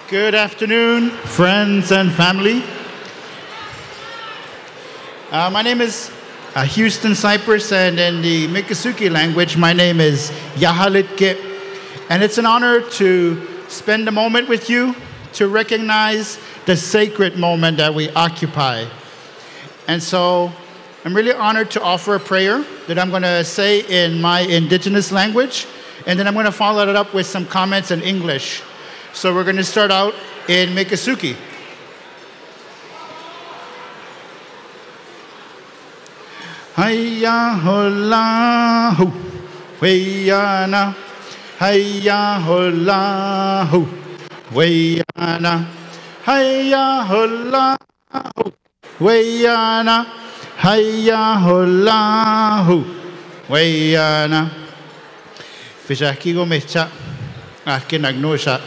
Good afternoon, friends and family. My name is Houston Cypress, and in the Miccosukee language, my name is Yahalitke. And it's an honor to spend a moment with you to recognize the sacred moment that we occupy. And so I'm really honored to offer a prayer that I'm going to say in my indigenous language, and then I'm going to follow it up with some comments in English. So we're going to start out in Miccosukee. Hayya hola hu, weyana. Hayya hola hu, weyana. Hayya hola hu, weyana. Hayya hola hu, weyana. Fishakigo mecha, akinagnosha.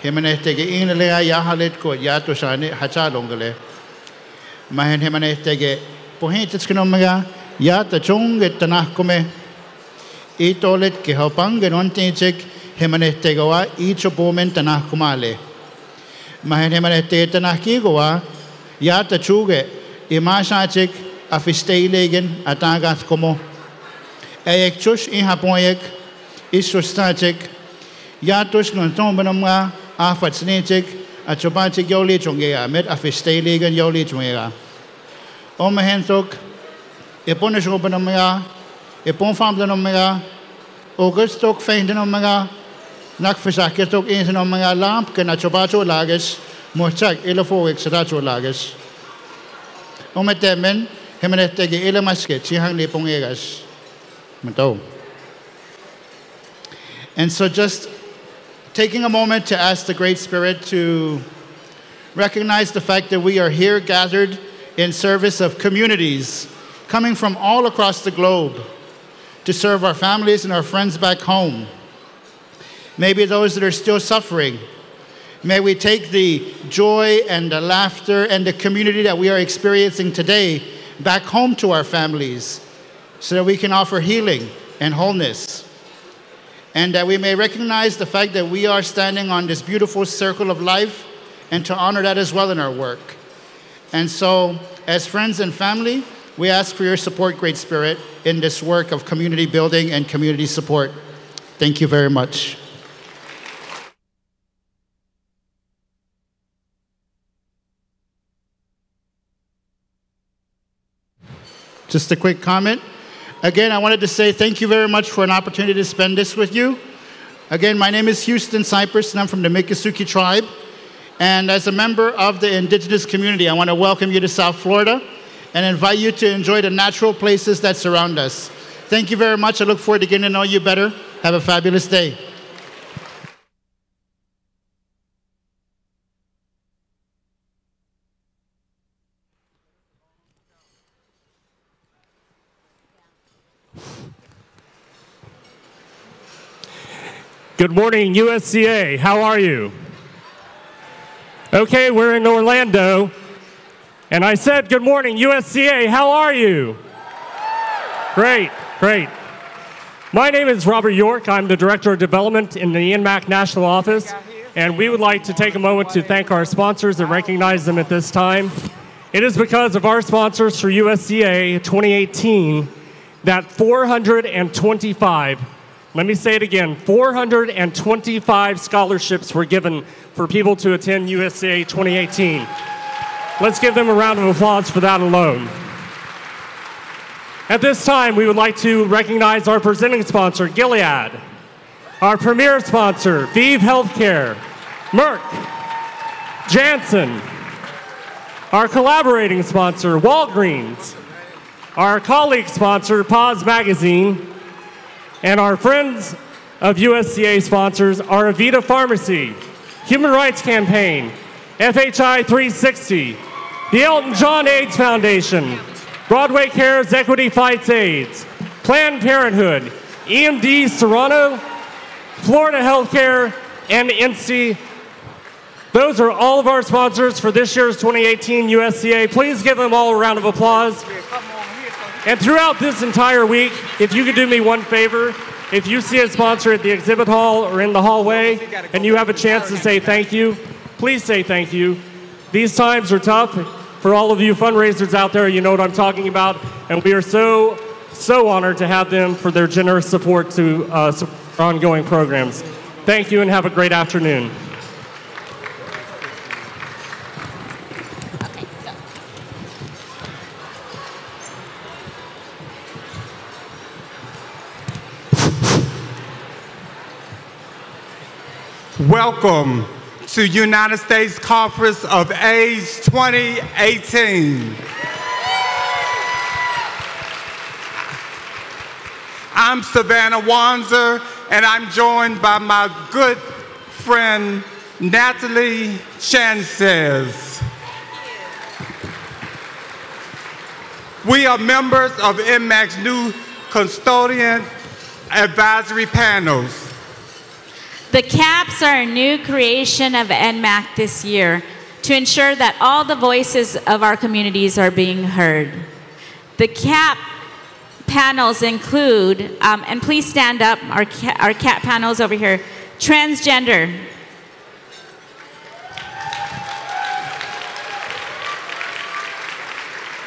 Hemanestege inlega yahalet ko yato shane hachalongale. Mahen hemanestege pohintskinomaga yata chonge tanakome. Itolet ke hopang genontinchek hemanestegoa ichopomen tanakumale. Mahen hemanestege tanakigoa yata chuge imashachek afistelegen atagas como. Eyek chush ihapoyek isostachek yatos non tombenamga afatsnechek achopachek yoli chongea met afistelegen yoli chongea. Omehensok eponeshobenamga eponfamdenamga augustok feindenamga nakversaketok insenamga lamp ken achopacho lages mochak elefowek sracho lages. Ometemen hemenetege elemaske chihang lepongegas. And so just taking a moment to ask the Great Spirit to recognize the fact that we are here gathered in service of communities coming from all across the globe to serve our families and our friends back home. Maybe those that are still suffering. May we take the joy and the laughter and the community that we are experiencing today back home to our families so that we can offer healing and wholeness. And that we may recognize the fact that we are standing on this beautiful circle of life and to honor that as well in our work. And so, as friends and family, we ask for your support, Great Spirit, in this work of community building and community support. Thank you very much. Just a quick comment. Again, I wanted to say thank you very much for an opportunity to spend this with you. Again, my name is Houston Cypress, and I'm from the Miccosukee tribe. And as a member of the indigenous community, I want to welcome you to South Florida and invite you to enjoy the natural places that surround us. Thank you very much. I look forward to getting to know you better. Have a fabulous day. Good morning, USCA. How are you? Okay, we're in Orlando. And I said, good morning, USCA. How are you? Great, great. My name is Robert York. I'm the Director of Development in the INMAC National Office. And we would like to take a moment to thank our sponsors and recognize them at this time. It is because of our sponsors for USCA 2018 that 425, let me say it again, 425 scholarships were given for people to attend USCA 2018. Let's give them a round of applause for that alone. At this time, we would like to recognize our presenting sponsor, Gilead, our premier sponsor, Vive Healthcare, Merck, Janssen, our collaborating sponsor, Walgreens, our colleague sponsor, Pause Magazine, and our friends of USCA sponsors are Avita Pharmacy, Human Rights Campaign, FHI 360, the Elton John AIDS Foundation, Broadway Cares Equity Fights AIDS, Planned Parenthood, EMD Serrano, Florida Healthcare, and INSTI. Those are all of our sponsors for this year's 2018 USCA. Please give them all a round of applause. And throughout this entire week, if you could do me one favor, if you see a sponsor at the exhibit hall or in the hallway and you have a chance to say thank you, please say thank you. These times are tough. For all of you fundraisers out there, you know what I'm talking about. And we are so honored to have them for their generous support to support our ongoing programs. Thank you and have a great afternoon. Okay, go. Welcome to United States Conference of AIDS 2018. I'm Savannah Wanzer, and I'm joined by my good friend, Natalie Chances. We are members of NMAC's new custodian advisory panels. The CAPs are a new creation of NMAC this year to ensure that all the voices of our communities are being heard. The CAP panels include, and please stand up, our CAP panels over here, transgender,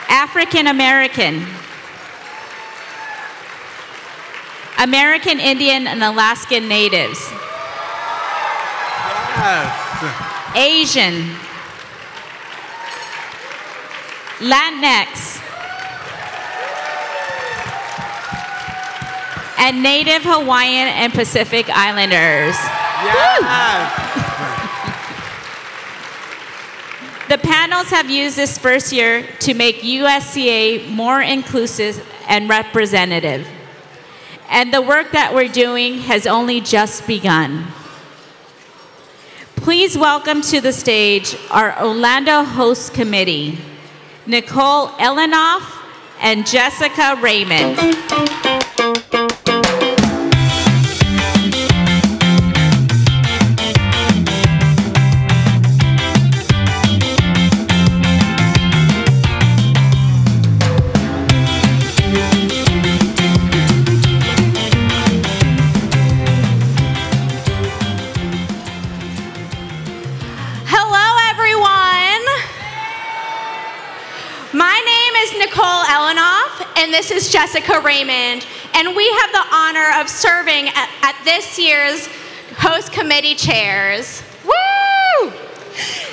African American, American Indian and Alaskan Natives, Yes. Asian, Latinx, and Native Hawaiian and Pacific Islanders. Yes. The panels have used this first year to make USCA more inclusive and representative. And the work that we're doing has only just begun. Please welcome to the stage our Orlando Host Committee, Nicole Elenoff and Jessica Raymond. And this is Jessica Raymond, and we have the honor of serving at this year's host committee chairs. Woo!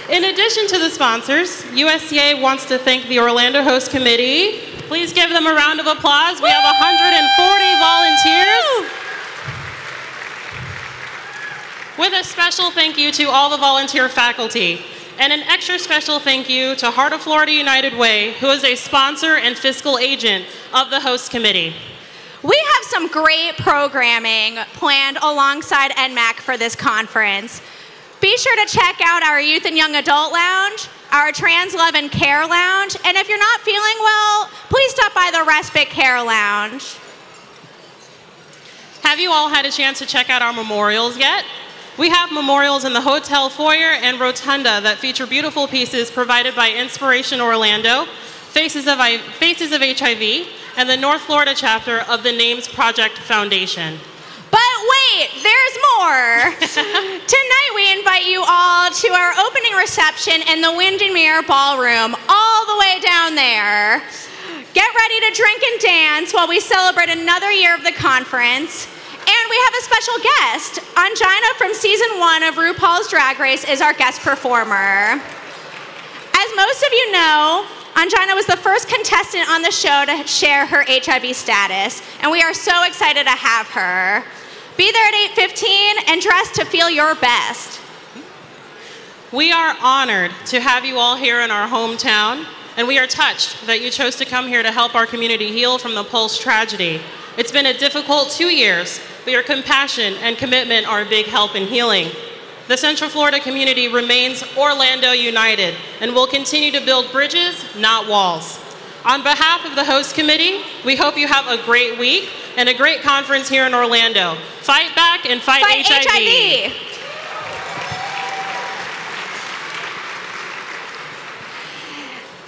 In addition to the sponsors, USCA wants to thank the Orlando Host Committee. Please give them a round of applause. We have 140 volunteers. With a special thank you to all the volunteer faculty. And an extra special thank you to Heart of Florida United Way, who is a sponsor and fiscal agent of the host committee. We have some great programming planned alongside NMAC for this conference. Be sure to check out our Youth and Young Adult Lounge, our Trans Love and Care Lounge, and if you're not feeling well, please stop by the Respite Care Lounge. Have you all had a chance to check out our memorials yet? We have memorials in the hotel foyer and rotunda that feature beautiful pieces provided by Inspiration Orlando, Faces of HIV, and the North Florida chapter of the Names Project Foundation. But wait, there's more. Tonight we invite you all to our opening reception in the Wind and Mirror Ballroom, all the way down there. Get ready to drink and dance while we celebrate another year of the conference. And we have a special guest. Angina from season 1 of RuPaul's Drag Race is our guest performer. As most of you know, Angina was the first contestant on the show to share her HIV status, and we are so excited to have her. Be there at 8:15 and dress to feel your best. We are honored to have you all here in our hometown, and we are touched that you chose to come here to help our community heal from the Pulse tragedy. It's been a difficult 2 years, but your compassion and commitment are a big help in healing. The Central Florida community remains Orlando United and will continue to build bridges, not walls. On behalf of the host committee, we hope you have a great week and a great conference here in Orlando. Fight back and fight HIV.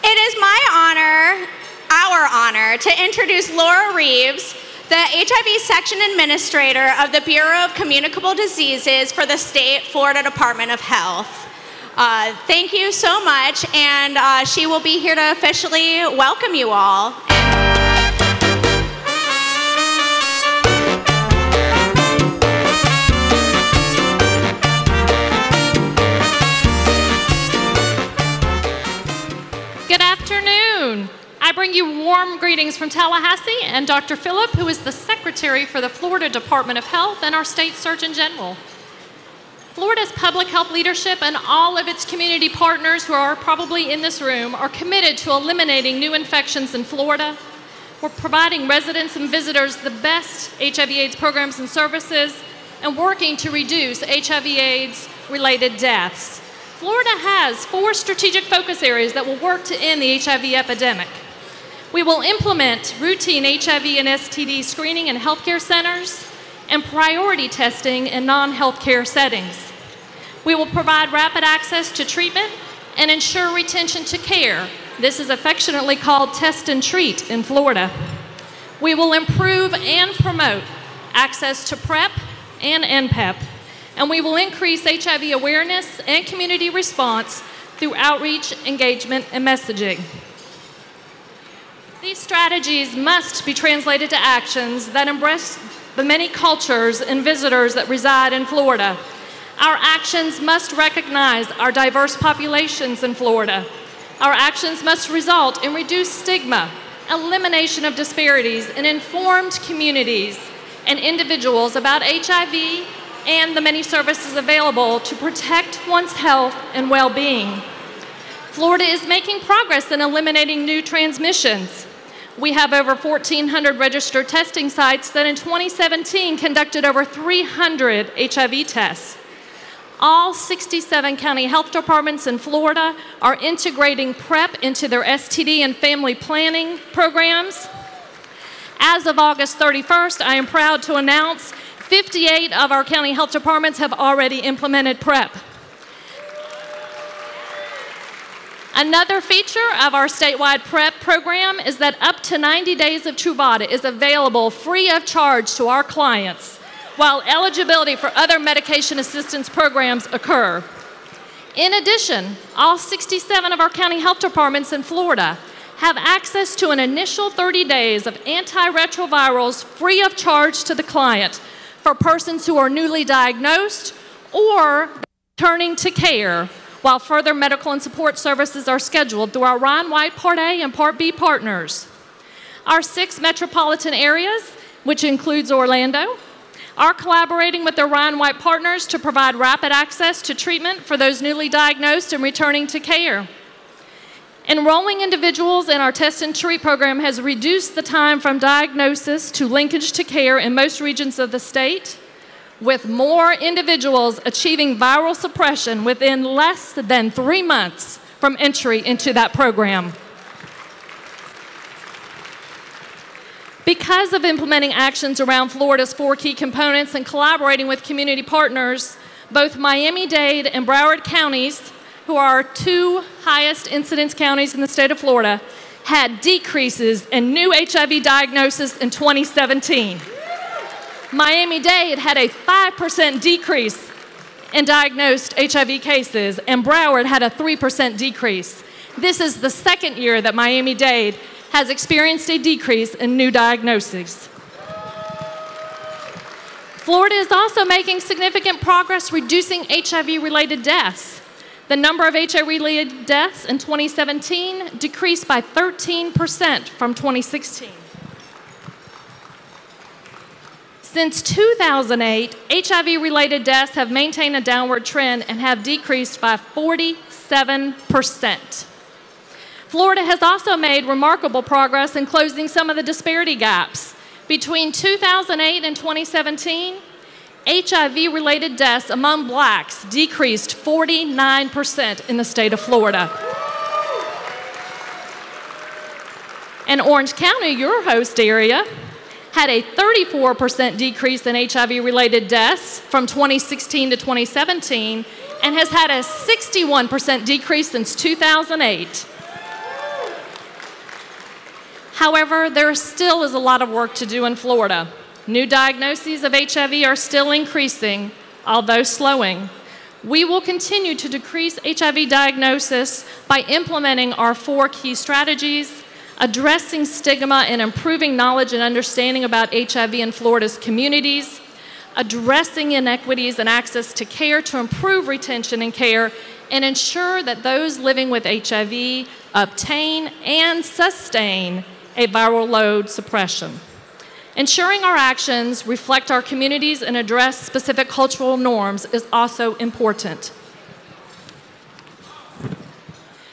It is my honor our honor to introduce Laura Reeves, the HIV Section Administrator of the Bureau of Communicable Diseases for the State Florida Department of Health. Thank you so much, and she will be here to officially welcome you all. Good afternoon. I bring you warm greetings from Tallahassee and Dr. Phillip, who is the Secretary for the Florida Department of Health and our State Surgeon General. Florida's public health leadership and all of its community partners who are probably in this room are committed to eliminating new infections in Florida. We're providing residents and visitors the best HIV/AIDS programs and services and working to reduce HIV/AIDS related deaths. Florida has 4 strategic focus areas that will work to end the HIV epidemic. We will implement routine HIV and STD screening in healthcare centers and priority testing in non-healthcare settings. We will provide rapid access to treatment and ensure retention to care. This is affectionately called test and treat in Florida. We will improve and promote access to PrEP and NPEP, and we will increase HIV awareness and community response through outreach, engagement, and messaging. These strategies must be translated to actions that embrace the many cultures and visitors that reside in Florida. Our actions must recognize our diverse populations in Florida. Our actions must result in reduced stigma, elimination of disparities, and informed communities and individuals about HIV and the many services available to protect one's health and well-being. Florida is making progress in eliminating new transmissions. We have over 1,400 registered testing sites that in 2017 conducted over 300 HIV tests. All 67 county health departments in Florida are integrating PrEP into their STD and family planning programs. As of August 31st, I am proud to announce 58 of our county health departments have already implemented PrEP. Another feature of our statewide PrEP program is that up to 90 days of Truvada is available free of charge to our clients, while eligibility for other medication assistance programs occur. In addition, all 67 of our county health departments in Florida have access to an initial 30 days of antiretrovirals free of charge to the client for persons who are newly diagnosed or returning to care, while further medical and support services are scheduled through our Ryan White Part A and Part B partners. Our 6 metropolitan areas, which includes Orlando, are collaborating with their Ryan White partners to provide rapid access to treatment for those newly diagnosed and returning to care. Enrolling individuals in our test and treat program has reduced the time from diagnosis to linkage to care in most regions of the state, with more individuals achieving viral suppression within less than 3 months from entry into that program. Because of implementing actions around Florida's 4 key components and collaborating with community partners, both Miami-Dade and Broward counties, who are our 2 highest incidence counties in the state of Florida, had decreases in new HIV diagnosis in 2017. Miami-Dade had a 5% decrease in diagnosed HIV cases, and Broward had a 3% decrease. This is the 2nd year that Miami-Dade has experienced a decrease in new diagnoses. Florida is also making significant progress reducing HIV-related deaths. The number of HIV-related deaths in 2017 decreased by 13% from 2016. Since 2008, HIV-related deaths have maintained a downward trend and have decreased by 47%. Florida has also made remarkable progress in closing some of the disparity gaps. Between 2008 and 2017, HIV-related deaths among blacks decreased 49% in the state of Florida. And Orange County, your host area, had a 34% decrease in HIV-related deaths from 2016 to 2017 and has had a 61% decrease since 2008. However, there still is a lot of work to do in Florida. New diagnoses of HIV are still increasing, although slowing. We will continue to decrease HIV diagnosis by implementing our 4 key strategies, addressing stigma and improving knowledge and understanding about HIV in Florida's communities, addressing inequities and access to care to improve retention and care, and ensure that those living with HIV obtain and sustain a viral load suppression. Ensuring our actions reflect our communities and address specific cultural norms is also important.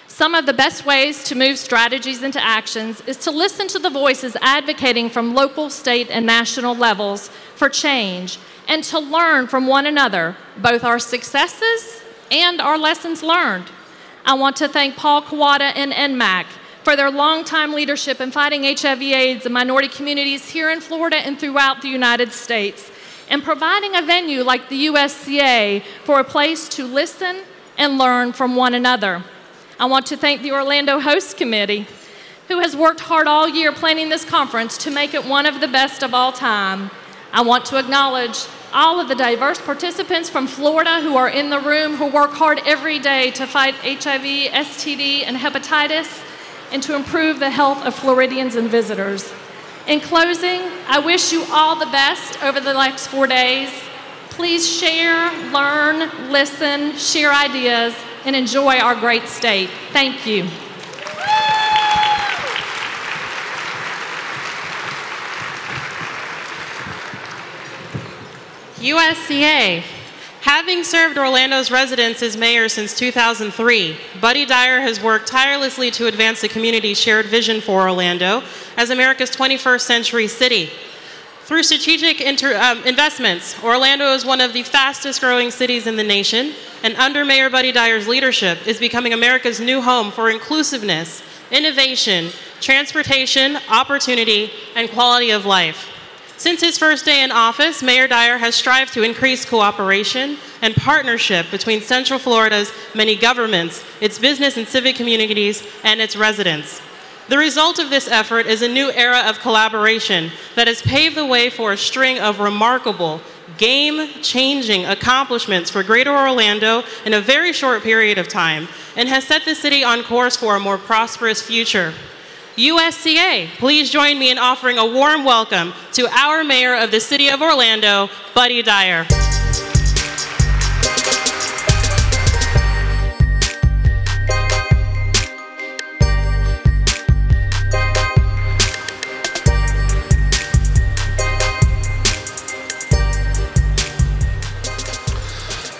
Some of the best ways to move strategies into actions is to listen to the voices advocating from local, state, and national levels for change, and to learn from one another, both our successes and our lessons learned. I want to thank Paul Kawada and NMAC for their longtime leadership in fighting HIV/AIDS in minority communities here in Florida and throughout the United States, and providing a venue like the USCA for a place to listen and learn from one another. I want to thank the Orlando Host Committee, who has worked hard all year planning this conference to make it one of the best of all time. I want to acknowledge all of the diverse participants from Florida who are in the room, who work hard every day to fight HIV, STD, and hepatitis, and to improve the health of Floridians and visitors. In closing, I wish you all the best over the next 4 days. Please share, learn, listen, share ideas, and enjoy our great state. Thank you. USCA. Having served Orlando's residents as mayor since 2003, Buddy Dyer has worked tirelessly to advance the community's shared vision for Orlando as America's 21st century city. Through strategic investments, Orlando is one of the fastest growing cities in the nation, and under Mayor Buddy Dyer's leadership is becoming America's new home for inclusiveness, innovation, transportation, opportunity, and quality of life. Since his first day in office, Mayor Dyer has strived to increase cooperation and partnership between Central Florida's many governments, its business and civic communities, and its residents. The result of this effort is a new era of collaboration that has paved the way for a string of remarkable, game-changing accomplishments for Greater Orlando in a very short period of time, and has set the city on course for a more prosperous future. USCA, please join me in offering a warm welcome to our mayor of the city of Orlando, Buddy Dyer.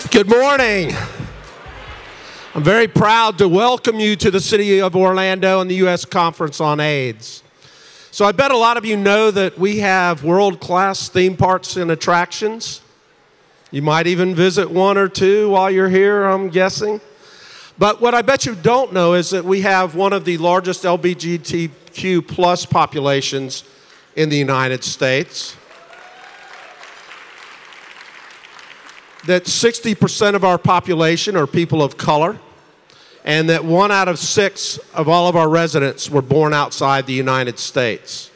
Good morning. I'm very proud to welcome you to the City of Orlando and the U.S. Conference on AIDS. So I bet a lot of you know that we have world-class theme parks and attractions. You might even visit one or two while you're here, I'm guessing. But what I bet you don't know is that we have one of the largest LGBTQ plus populations in the United States. That 60% of our population are people of color, and that 1 out of 6 of all of our residents were born outside the United States.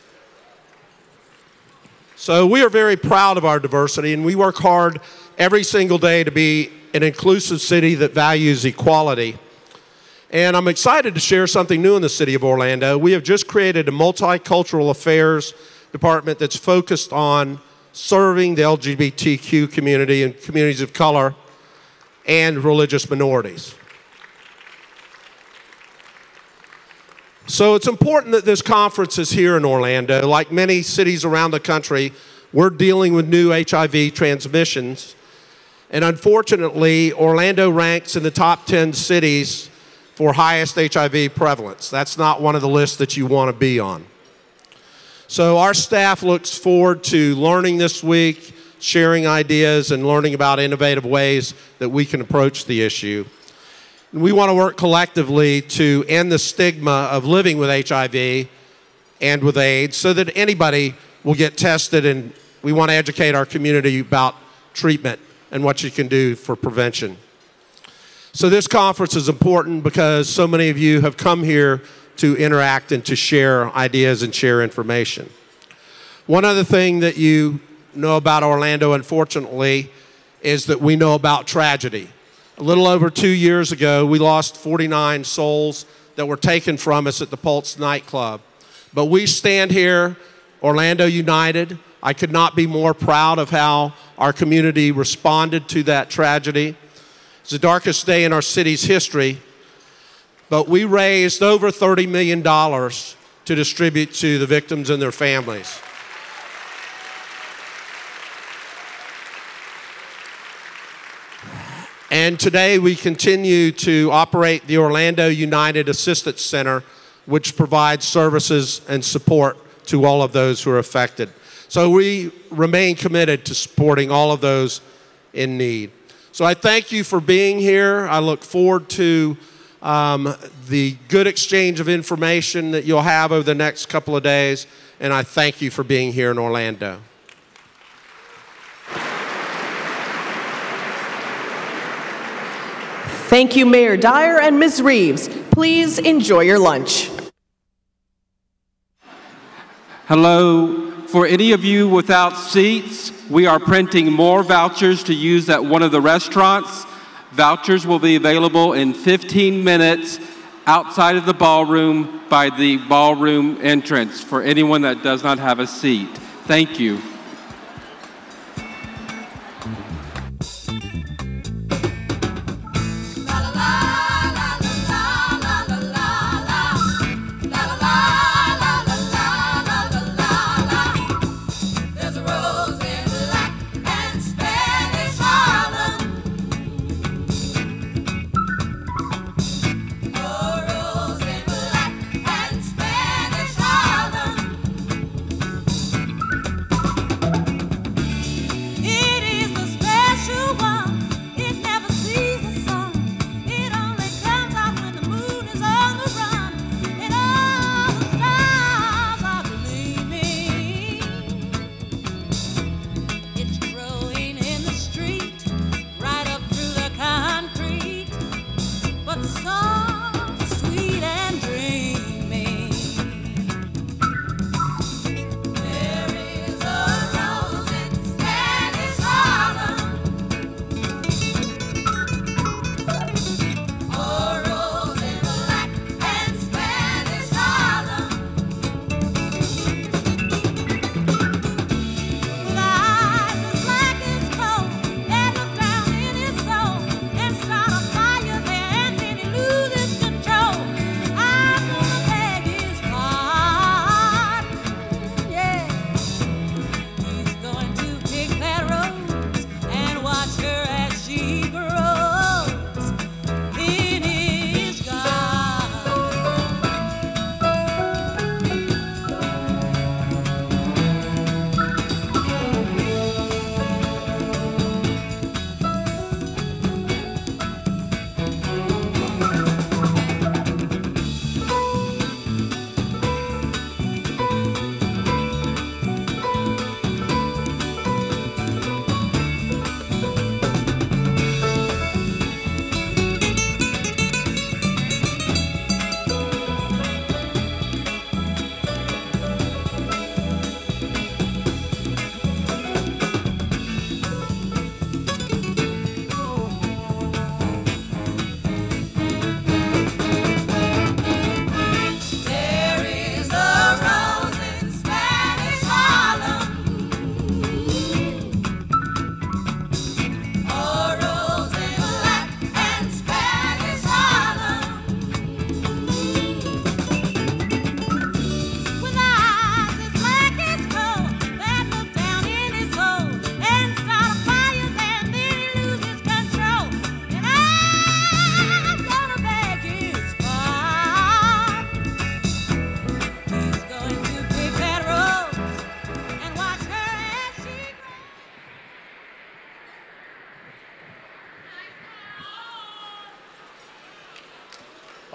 So we are very proud of our diversity, and we work hard every single day to be an inclusive city that values equality. And I'm excited to share something new in the city of Orlando. We have just created a multicultural affairs department that's focused on serving the LGBTQ community and communities of color and religious minorities. So it's important that this conference is here in Orlando. Like many cities around the country, we're dealing with new HIV transmissions. And unfortunately, Orlando ranks in the top 10 cities for highest HIV prevalence. That's not one of the lists that you want to be on. So our staff looks forward to learning this week, sharing ideas, and learning about innovative ways that we can approach the issue. We want to work collectively to end the stigma of living with HIV and with AIDS so that anybody will get tested, and we want to educate our community about treatment and what you can do for prevention. So this conference is important because so many of you have come here to interact and to share ideas and share information. One other thing that you know about Orlando, unfortunately, is that we know about tragedy. A little over 2 years ago, we lost 49 souls that were taken from us at the Pulse nightclub. But we stand here, Orlando United. I could not be more proud of how our community responded to that tragedy. It's the darkest day in our city's history, but we raised over $30 million to distribute to the victims and their families. And today we continue to operate the Orlando United Assistance Center, which provides services and support to all of those who are affected. So we remain committed to supporting all of those in need. So I thank you for being here. I look forward to the good exchange of information that you'll have over the next couple of days, and I thank you for being here in Orlando. Thank you, Mayor Dyer and Ms. Reeves. Please enjoy your lunch. Hello. For any of you without seats, we are printing more vouchers to use at one of the restaurants. Vouchers will be available in 15 minutes outside of the ballroom by the ballroom entrance for anyone that does not have a seat. Thank you.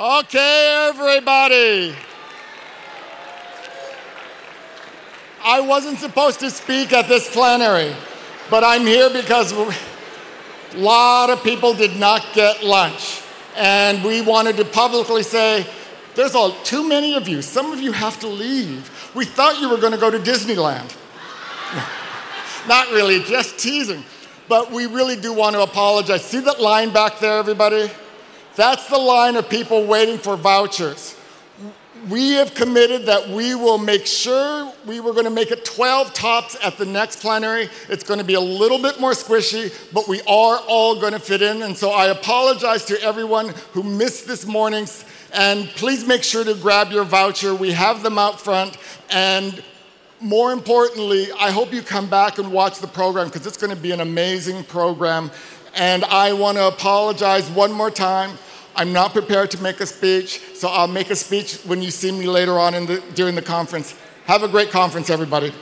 Okay, everybody. I wasn't supposed to speak at this plenary, but I'm here because a lot of people did not get lunch. And we wanted to publicly say There's too many of you. Some of you have to leave. We thought you were going to go to Disneyland. Not really, just teasing. But we really do want to apologize. See that line back there, everybody? That's the line of people waiting for vouchers. We have committed that we will make sure we were going to make it 12 tops at the next plenary. It's going to be a little bit more squishy, but we are all going to fit in. And so I apologize to everyone who missed this morning's. And please make sure to grab your voucher. We have them out front. And more importantly, I hope you come back and watch the program because it's going to be an amazing program. And I want to apologize one more time. I'm not prepared to make a speech, so I'll make a speech when you see me later on during the conference. Have a great conference, everybody.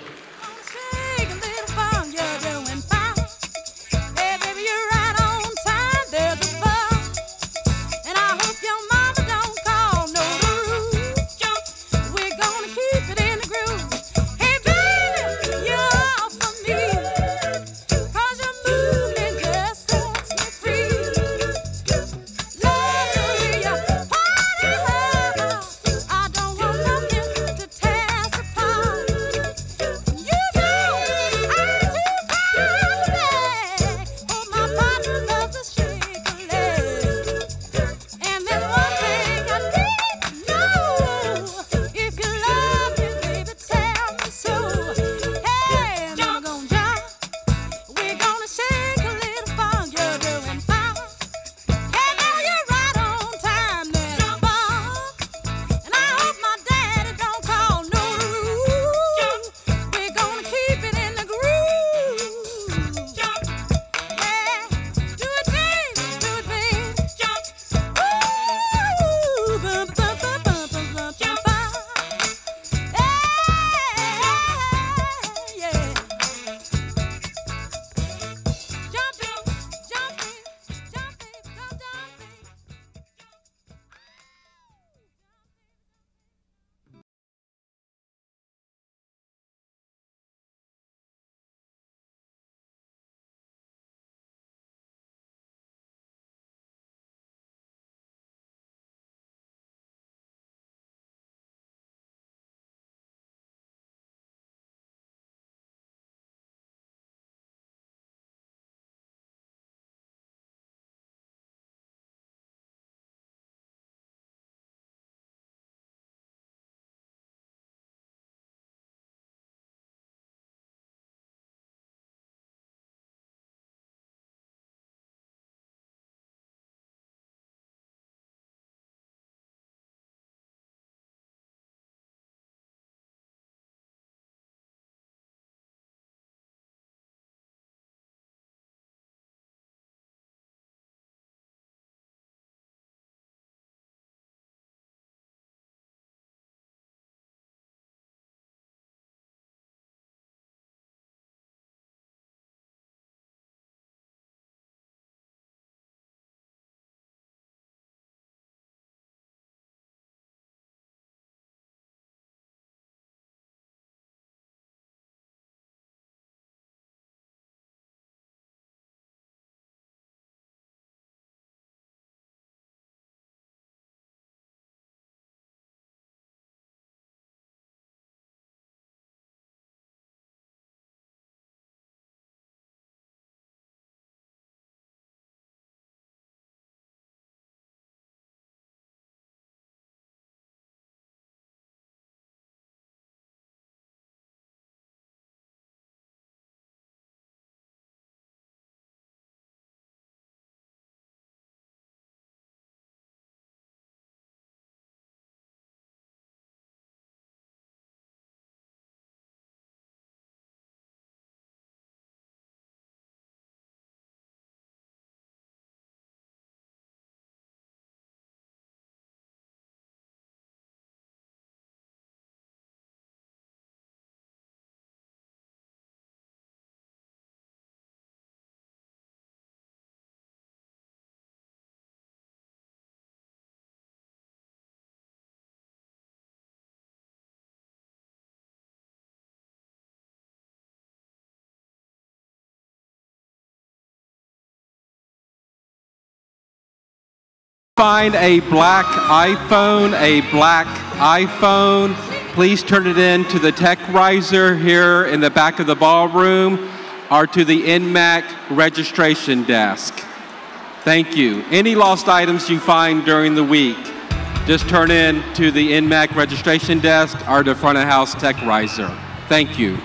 Find a black iPhone, please turn it in to the tech riser here in the back of the ballroom or to the NMAC registration desk. Thank you. Any lost items you find during the week, just turn in to the NMAC registration desk or the front of house tech riser. Thank you.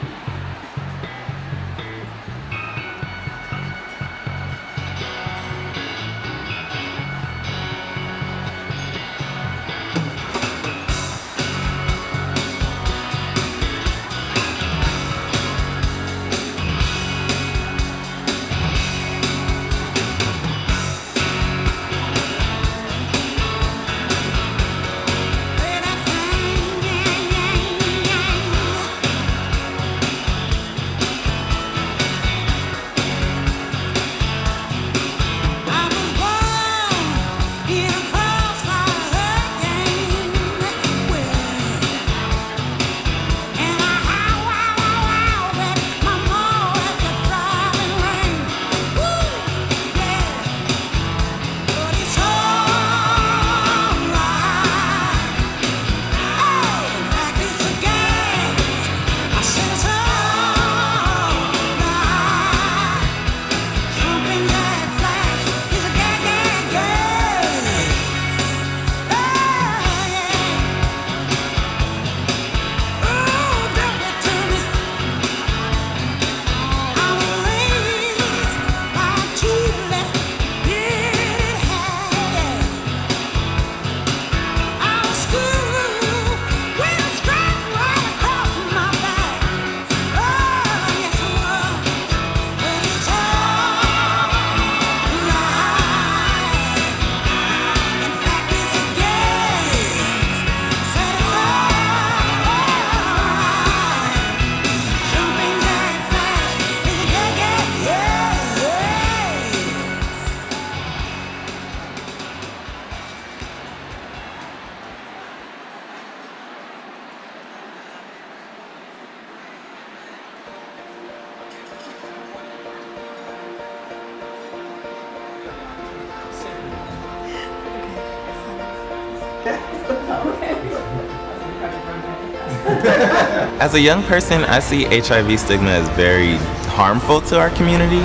As a young person, I see HIV stigma as very harmful to our community.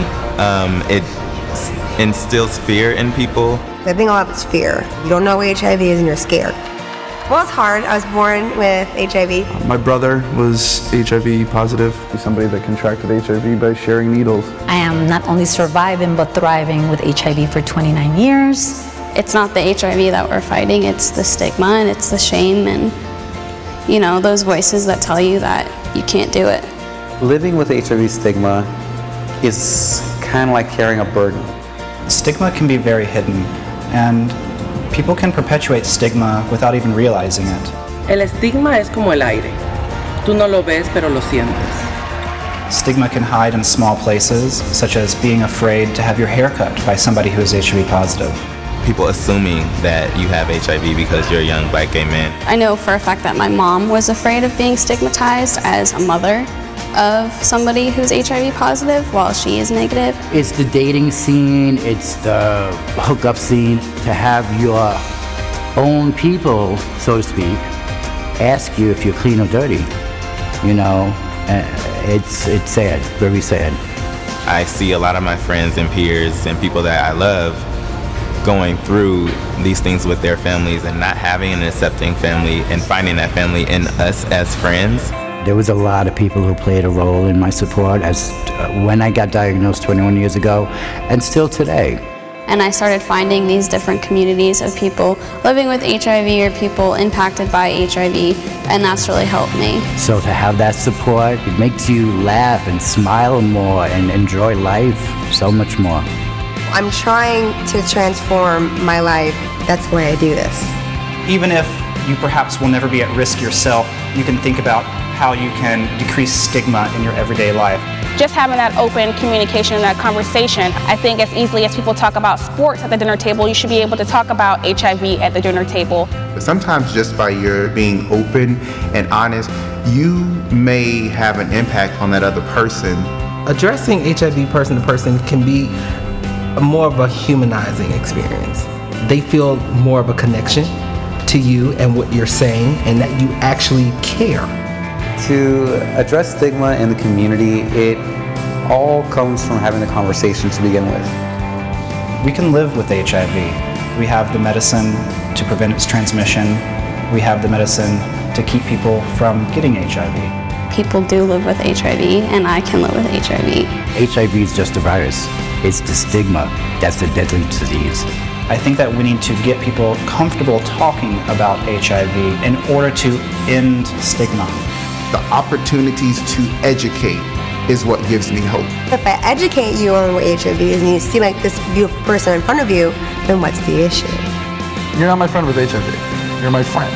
It instills fear in people. I think a lot of it's fear. You don't know what HIV is and you're scared. Well, it's hard. I was born with HIV. My brother was HIV positive. He's somebody that contracted HIV by sharing needles. I am not only surviving but thriving with HIV for 29 years. It's not the HIV that we're fighting, it's the stigma and it's the shame and, you know, those voices that tell you that you can't do it. Living with HIV stigma is kind of like carrying a burden. Stigma can be very hidden, and people can perpetuate stigma without even realizing it. El estigma es como el aire. Tú no lo ves, pero lo sientes. Stigma can hide in small places, such as being afraid to have your hair cut by somebody who is HIV positive. People assuming that you have HIV because you're a young black gay man. I know for a fact that my mom was afraid of being stigmatized as a mother of somebody who's HIV positive while she is negative. It's the dating scene, it's the hookup scene, to have your own people, so to speak, ask you if you're clean or dirty. You know, it's sad, very sad. I see a lot of my friends and peers and people that I love going through these things with their families and not having an accepting family and finding that family in us as friends. There was a lot of people who played a role in my support as when I got diagnosed 21 years ago and still today. And I started finding these different communities of people living with HIV or people impacted by HIV, and that's really helped me. So to have that support, it makes you laugh and smile more and enjoy life so much more. I'm trying to transform my life. That's the way I do this. Even if you perhaps will never be at risk yourself, you can think about how you can decrease stigma in your everyday life. Just having that open communication and that conversation, I think as easily as people talk about sports at the dinner table, you should be able to talk about HIV at the dinner table. Sometimes just by your being open and honest, you may have an impact on that other person. Addressing HIV person to person can be more of a humanizing experience. they feel more of a connection to you and what you're saying, and that you actually care. To address stigma in the community, it all comes from having the conversation to begin with. We can live with HIV. We have the medicine to prevent its transmission. We have the medicine to keep people from getting HIV. People do live with HIV, and I can live with HIV. HIV is just a virus. It's the stigma that's the deadly disease. I think that we need to get people comfortable talking about HIV in order to end stigma. The opportunities to educate is what gives me hope. If I educate you on what HIV is and you see like this beautiful person in front of you, then what's the issue? You're not my friend with HIV. You're my friend.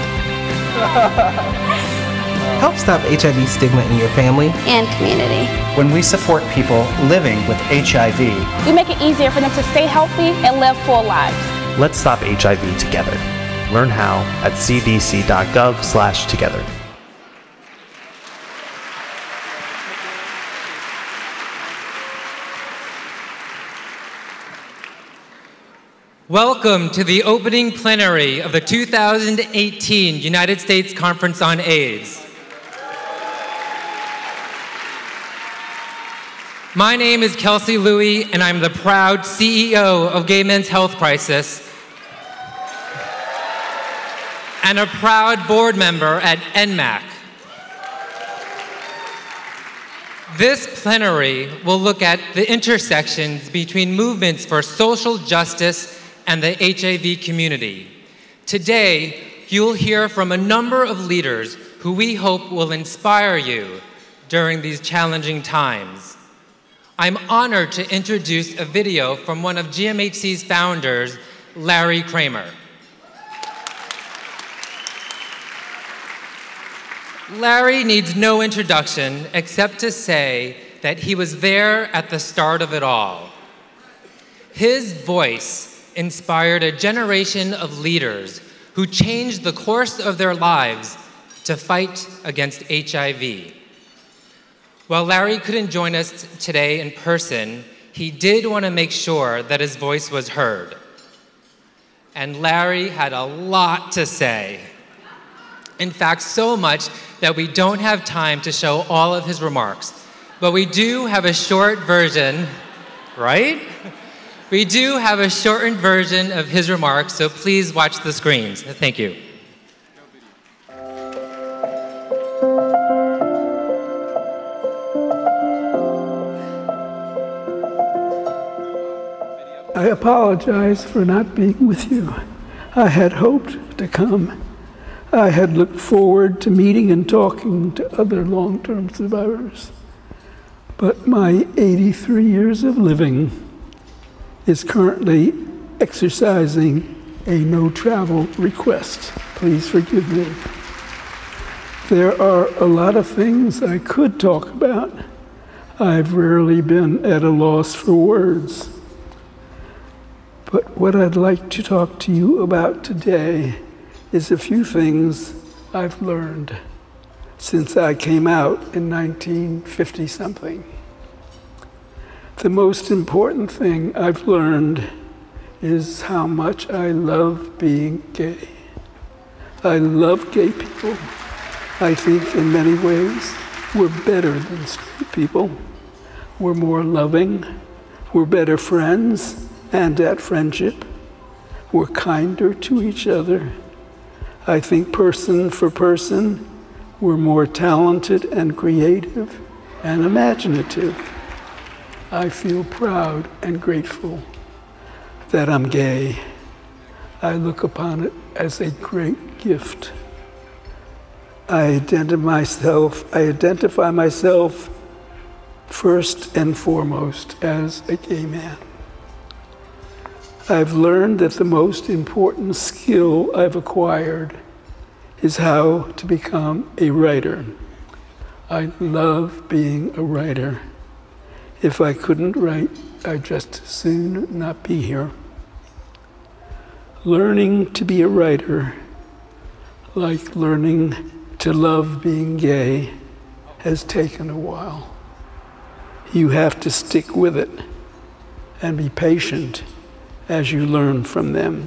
Help stop HIV stigma in your family and community. When we support people living with HIV, we make it easier for them to stay healthy and live full lives. Let's stop HIV together. Learn how at cdc.gov/together. Welcome to the opening plenary of the 2018 United States Conference on AIDS. My name is Kelsey Louie, and I'm the proud CEO of Gay Men's Health Crisis and a proud board member at NMAC. This plenary will look at the intersections between movements for social justice and the HIV community. Today, you'll hear from a number of leaders who we hope will inspire you during these challenging times. I'm honored to introduce a video from one of GMHC's founders, Larry Kramer. Larry needs no introduction except to say that he was there at the start of it all. His voice inspired a generation of leaders who changed the course of their lives to fight against HIV. While Larry couldn't join us today in person, he did want to make sure that his voice was heard. And Larry had a lot to say. In fact, so much that we don't have time to show all of his remarks. But we do have a short version, right? We do have a shortened version of his remarks, so please watch the screens. Thank you. I apologize for not being with you. I had hoped to come. I had looked forward to meeting and talking to other long-term survivors. But my 83 years of living is currently exercising a no-travel request. Please forgive me. There are a lot of things I could talk about. I've rarely been at a loss for words. But what I'd like to talk to you about today is a few things I've learned since I came out in 1950-something. The most important thing I've learned is how much I love being gay. I love gay people. I think in many ways we're better than straight people. We're more loving, we're better friends, and at friendship, we're kinder to each other. I think person for person, we're more talented and creative and imaginative. I feel proud and grateful that I'm gay. I look upon it as a great gift. I identify myself first and foremost as a gay man. I've learned that the most important skill I've acquired is how to become a writer. I love being a writer. If I couldn't write, I'd just as soon not be here. Learning to be a writer, like learning to love being gay, has taken a while. You have to stick with it and be patient as you learn from them.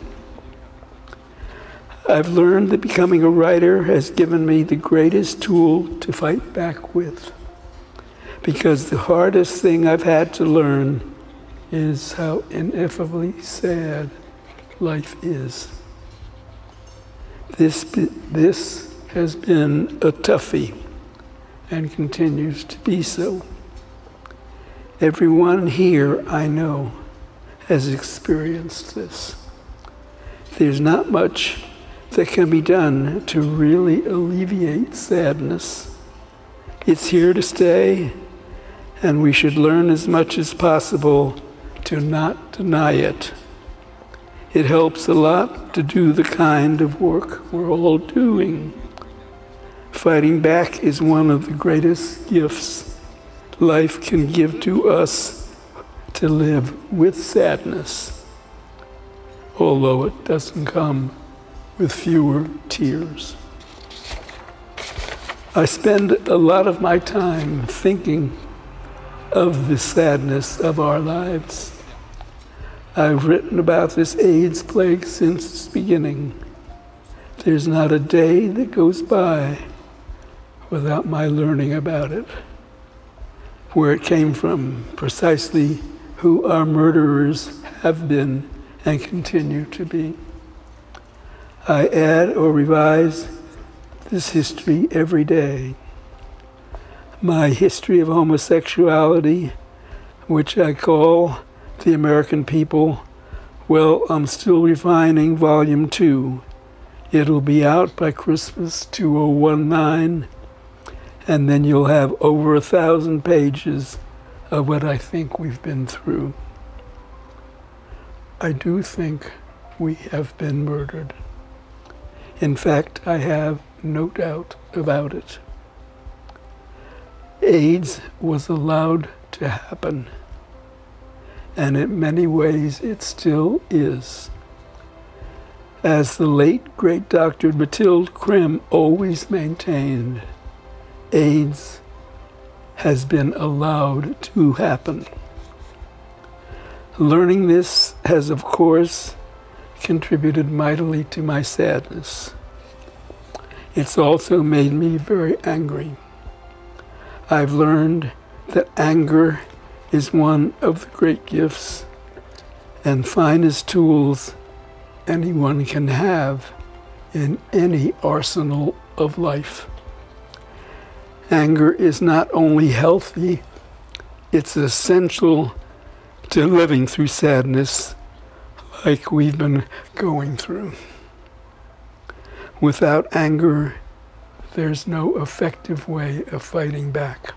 I've learned that becoming a writer has given me the greatest tool to fight back with. Because the hardest thing I've had to learn is how ineffably sad life is. This has been a toughie and continues to be so. Everyone here I know has experienced this. There's not much that can be done to really alleviate sadness. It's here to stay, and we should learn as much as possible to not deny it. It helps a lot to do the kind of work we're all doing. Fighting back is one of the greatest gifts life can give to us, to live with sadness, although it doesn't come with fewer tears. I spend a lot of my time thinking of the sadness of our lives. I've written about this AIDS plague since its beginning. There's not a day that goes by without my learning about it, where it came from, precisely who our murderers have been and continue to be. I add or revise this history every day. My history of homosexuality, which I call The American People, well, I'm still refining Volume 2. It'll be out by Christmas 2019, and then you'll have over 1,000 pages of what I think we've been through. I do think we have been murdered. In fact, I have no doubt about it. AIDS was allowed to happen, and in many ways it still is. As the late, great Dr. Mathilde Krim always maintained, AIDS has been allowed to happen. Learning this has, of course, contributed mightily to my sadness. It's also made me very angry. I've learned that anger is one of the great gifts and finest tools anyone can have in any arsenal of life. Anger is not only healthy, it's essential to living through sadness like we've been going through. Without anger, there's no effective way of fighting back.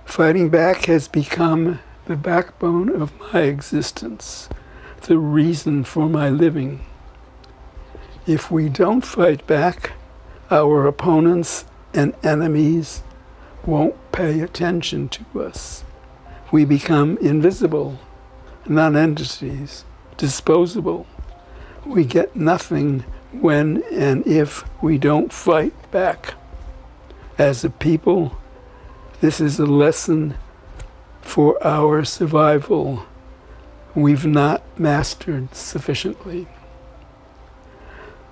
Fighting back has become the backbone of my existence, the reason for my living. If we don't fight back, our opponents and enemies won't pay attention to us. We become invisible, non-entities, disposable. We get nothing when and if we don't fight back. As a people, this is a lesson for our survival we've not mastered sufficiently.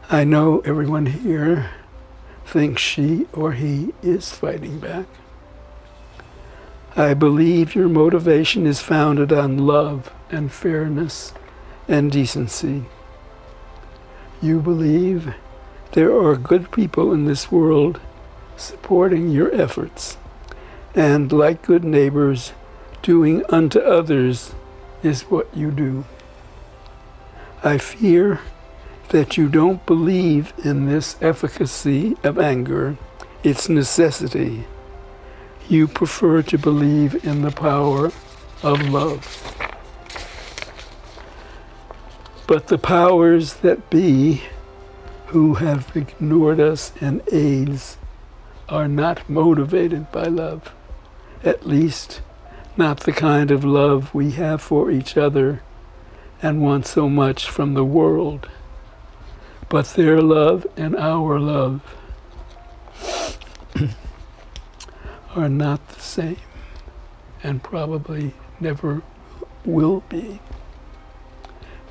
I know everyone here thinks she or he is fighting back. I believe your motivation is founded on love and fairness and decency. You believe there are good people in this world supporting your efforts, and like good neighbors, doing unto others is what you do. I fear that you don't believe in this efficacy of anger, its necessity. You prefer to believe in the power of love. But the powers that be, who have ignored us in AIDS, are not motivated by love, at least not the kind of love we have for each other and want so much from the world. But their love and our love are not the same, and probably never will be.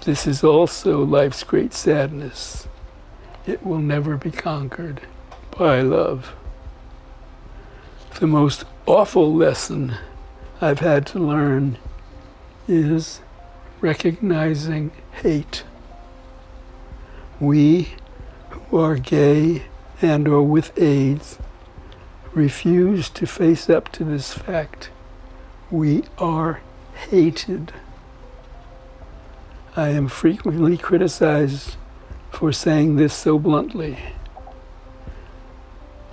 This is also life's great sadness. It will never be conquered by love. The most awful lesson I've had to learn is recognizing hate. We who are gay and or with AIDS refuse to face up to this fact. We are hated. I am frequently criticized for saying this so bluntly,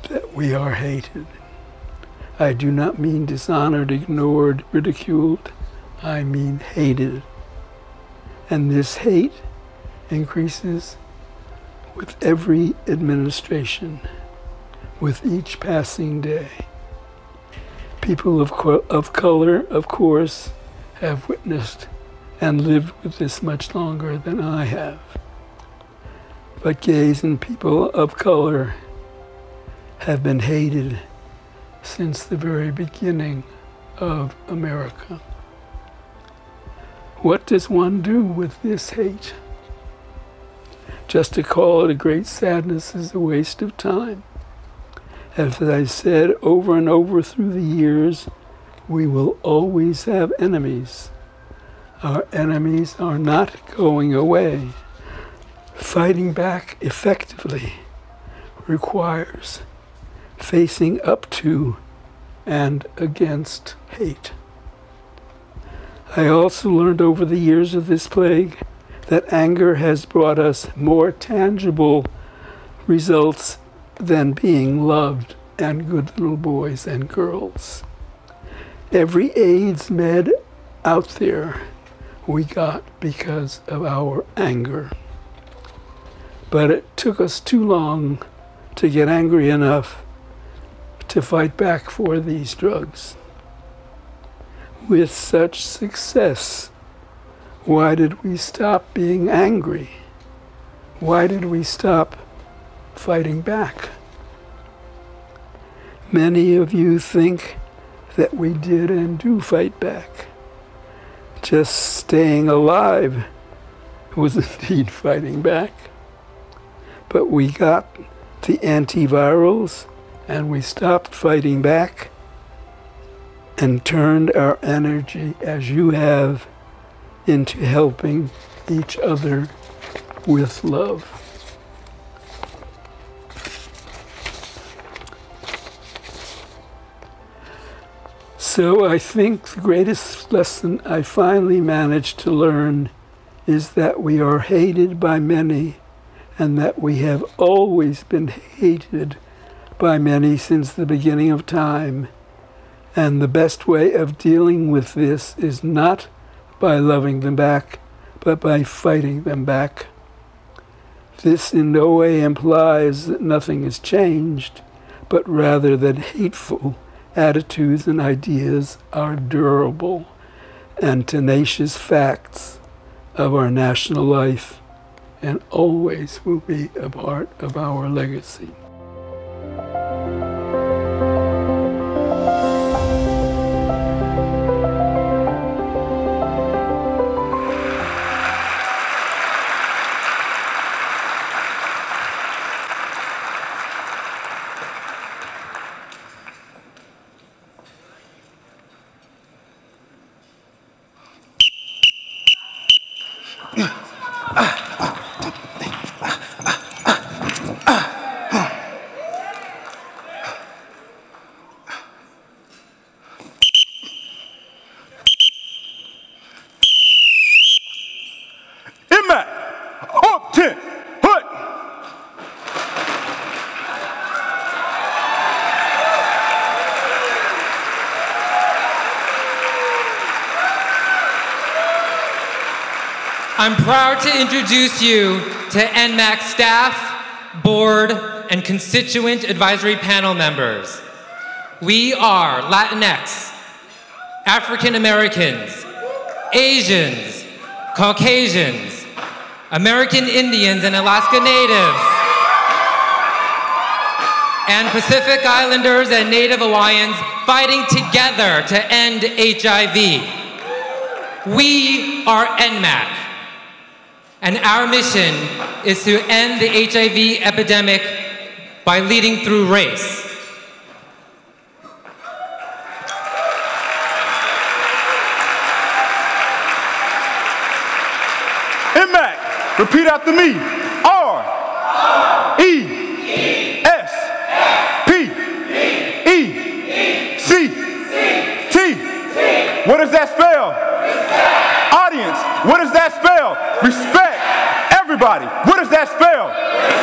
that we are hated. I do not mean dishonored, ignored, ridiculed. I mean hated. And this hate increases with every administration, with each passing day. People of color, of course, have witnessed and lived with this much longer than I have. But gays and people of color have been hated since the very beginning of America. What does one do with this hate? Just to call it a great sadness is a waste of time. As I've said over and over through the years, we will always have enemies. Our enemies are not going away. Fighting back effectively requires facing up to and against hate. I also learned over the years of this plague that anger has brought us more tangible results than being loved and good little boys and girls. Every AIDS med out there we got because of our anger. But it took us too long to get angry enough to fight back for these drugs. With such success, why did we stop being angry? Why did we stop fighting back? Many of you think that we did and do fight back. Just staying alive was indeed fighting back. But we got the antivirals and we stopped fighting back and turned our energy, as you have, into helping each other with love. So I think the greatest lesson I finally managed to learn is that we are hated by many and that we have always been hated by many since the beginning of time. And the best way of dealing with this is not by loving them back, but by fighting them back. This in no way implies that nothing has changed, but rather that hateful attitudes and ideas are durable and tenacious facts of our national life and always will be a part of our legacy. I'm proud to introduce you to NMAC staff, board, and constituent advisory panel members. We are Latinx, African Americans, Asians, Caucasians, American Indians and Alaska Natives, and Pacific Islanders and Native Hawaiians fighting together to end HIV. We are NMAC. And our mission is to end the HIV epidemic by leading through race. IMAC, repeat after me. R-E-S-P-E-C-T. What does that spell? Respect. Audience, what does that spell? Respect. Everybody, what does that spell? Respect.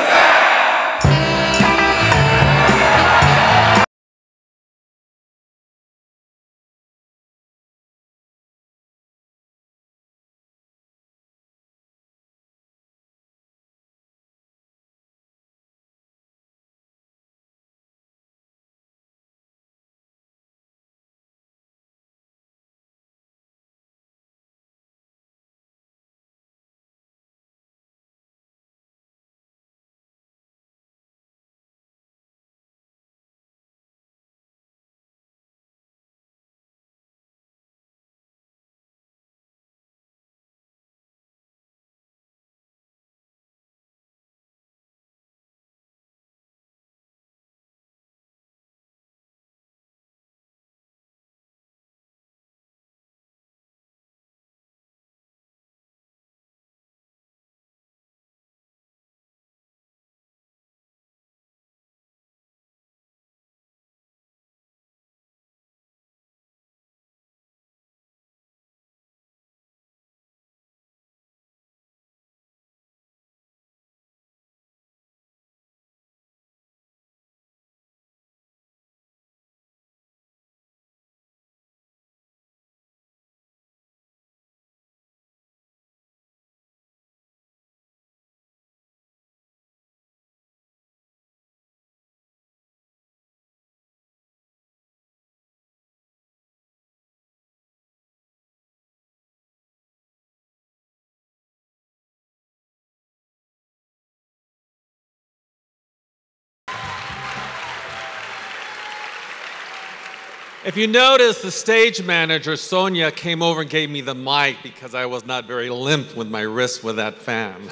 If you notice, the stage manager, Sonia, came over and gave me the mic because I was not very limp with my wrist with that fan.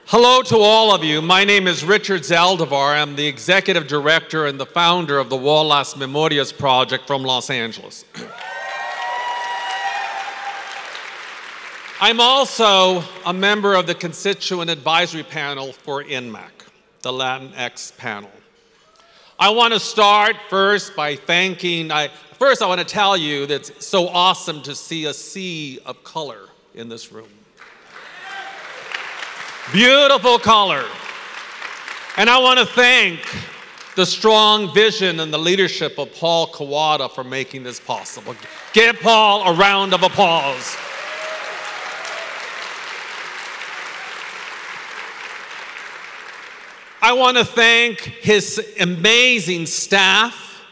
Hello to all of you. My name is Richard Zaldivar. I'm the executive director and the founder of the Wallace Memorias Project from Los Angeles. I'm also a member of the Constituent Advisory Panel for INMAC, the Latinx panel. I want to start first by thanking, first I want to tell you that it's so awesome to see a sea of color in this room. Beautiful color. And I want to thank the strong vision and the leadership of Paul Kawada for making this possible. Give Paul a round of applause. I want to thank his amazing staff,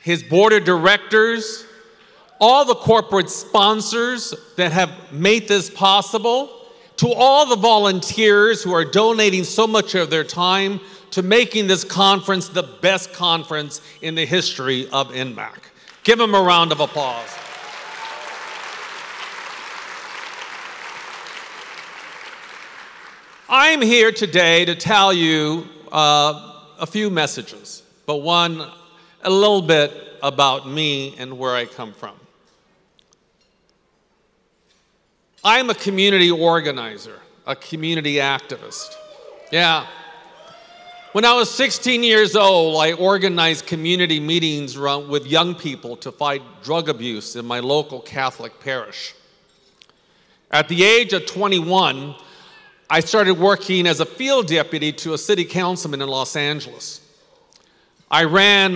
his board of directors, all the corporate sponsors that have made this possible, to all the volunteers who are donating so much of their time to making this conference the best conference in the history of INMAC. Give them a round of applause. I'm here today to tell you a few messages, but one, a little bit about me and where I come from. I'm a community organizer, a community activist. Yeah. When I was 16 years old, I organized community meetings with young people to fight drug abuse in my local Catholic parish. At the age of 21, I started working as a field deputy to a city councilman in Los Angeles. I ran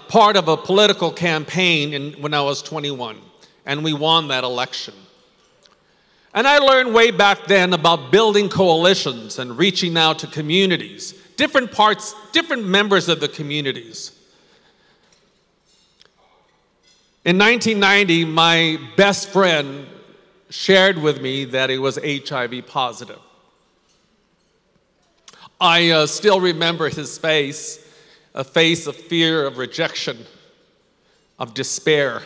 part of a political campaign when I was 21, and we won that election. And I learned way back then about building coalitions and reaching out to communities, different members of the communities. In 1990, my best friend shared with me that he was HIV positive. I still remember his face, a face of fear, of rejection, of despair.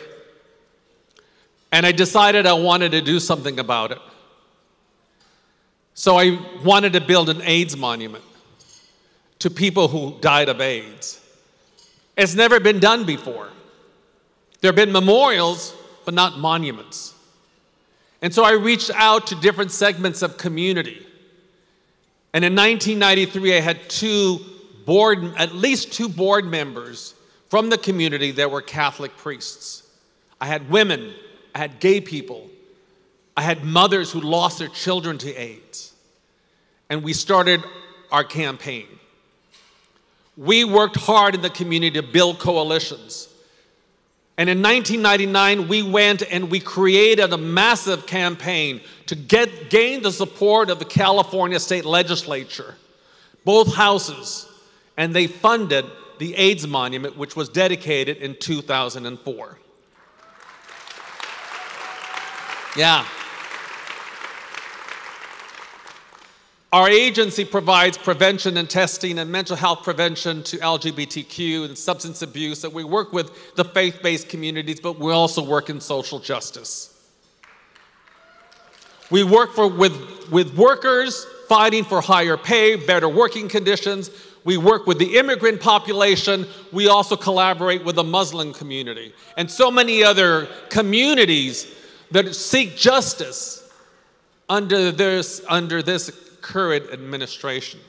And I decided I wanted to do something about it. So I wanted to build an AIDS monument to people who died of AIDS. It's never been done before. There have been memorials, but not monuments. And so I reached out to different segments of community. And in 1993, I had at least two board members from the community that were Catholic priests. I had women, I had gay people, I had mothers who lost their children to AIDS. And we started our campaign. We worked hard in the community to build coalitions. And in 1999, we went and we created a massive campaign to gain the support of the California State Legislature, both houses, and they funded the AIDS Monument, which was dedicated in 2004. Yeah. Our agency provides prevention and testing and mental health prevention to LGBTQ and substance abuse. And we work with the faith-based communities, but we also work in social justice. We work with workers fighting for higher pay, better working conditions. We work with the immigrant population. We also collaborate with the Muslim community and so many other communities that seek justice under this current administration.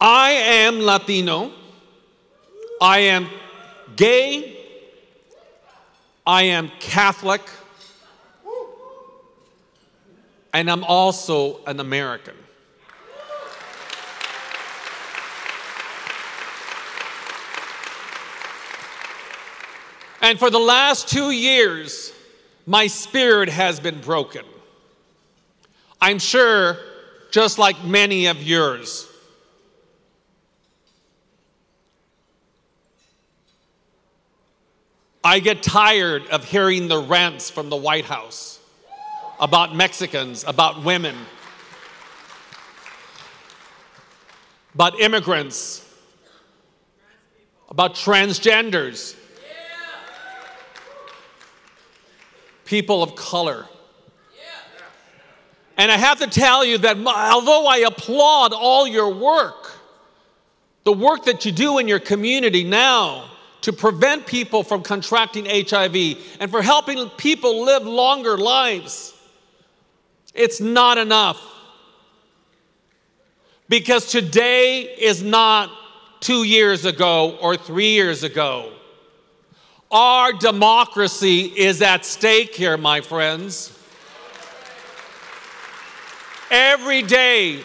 I am Latino. I am gay. I am Catholic. And I'm also an American. And for the last 2 years, my spirit has been broken. I'm sure just like many of yours. I get tired of hearing the rants from the White House about Mexicans, about women, about immigrants, about transgenders, people of color. And I have to tell you that although I applaud all your work, the work that you do in your community now to prevent people from contracting HIV and for helping people live longer lives, it's not enough. Because today is not 2 years ago or 3 years ago. Our democracy is at stake here, my friends. Every day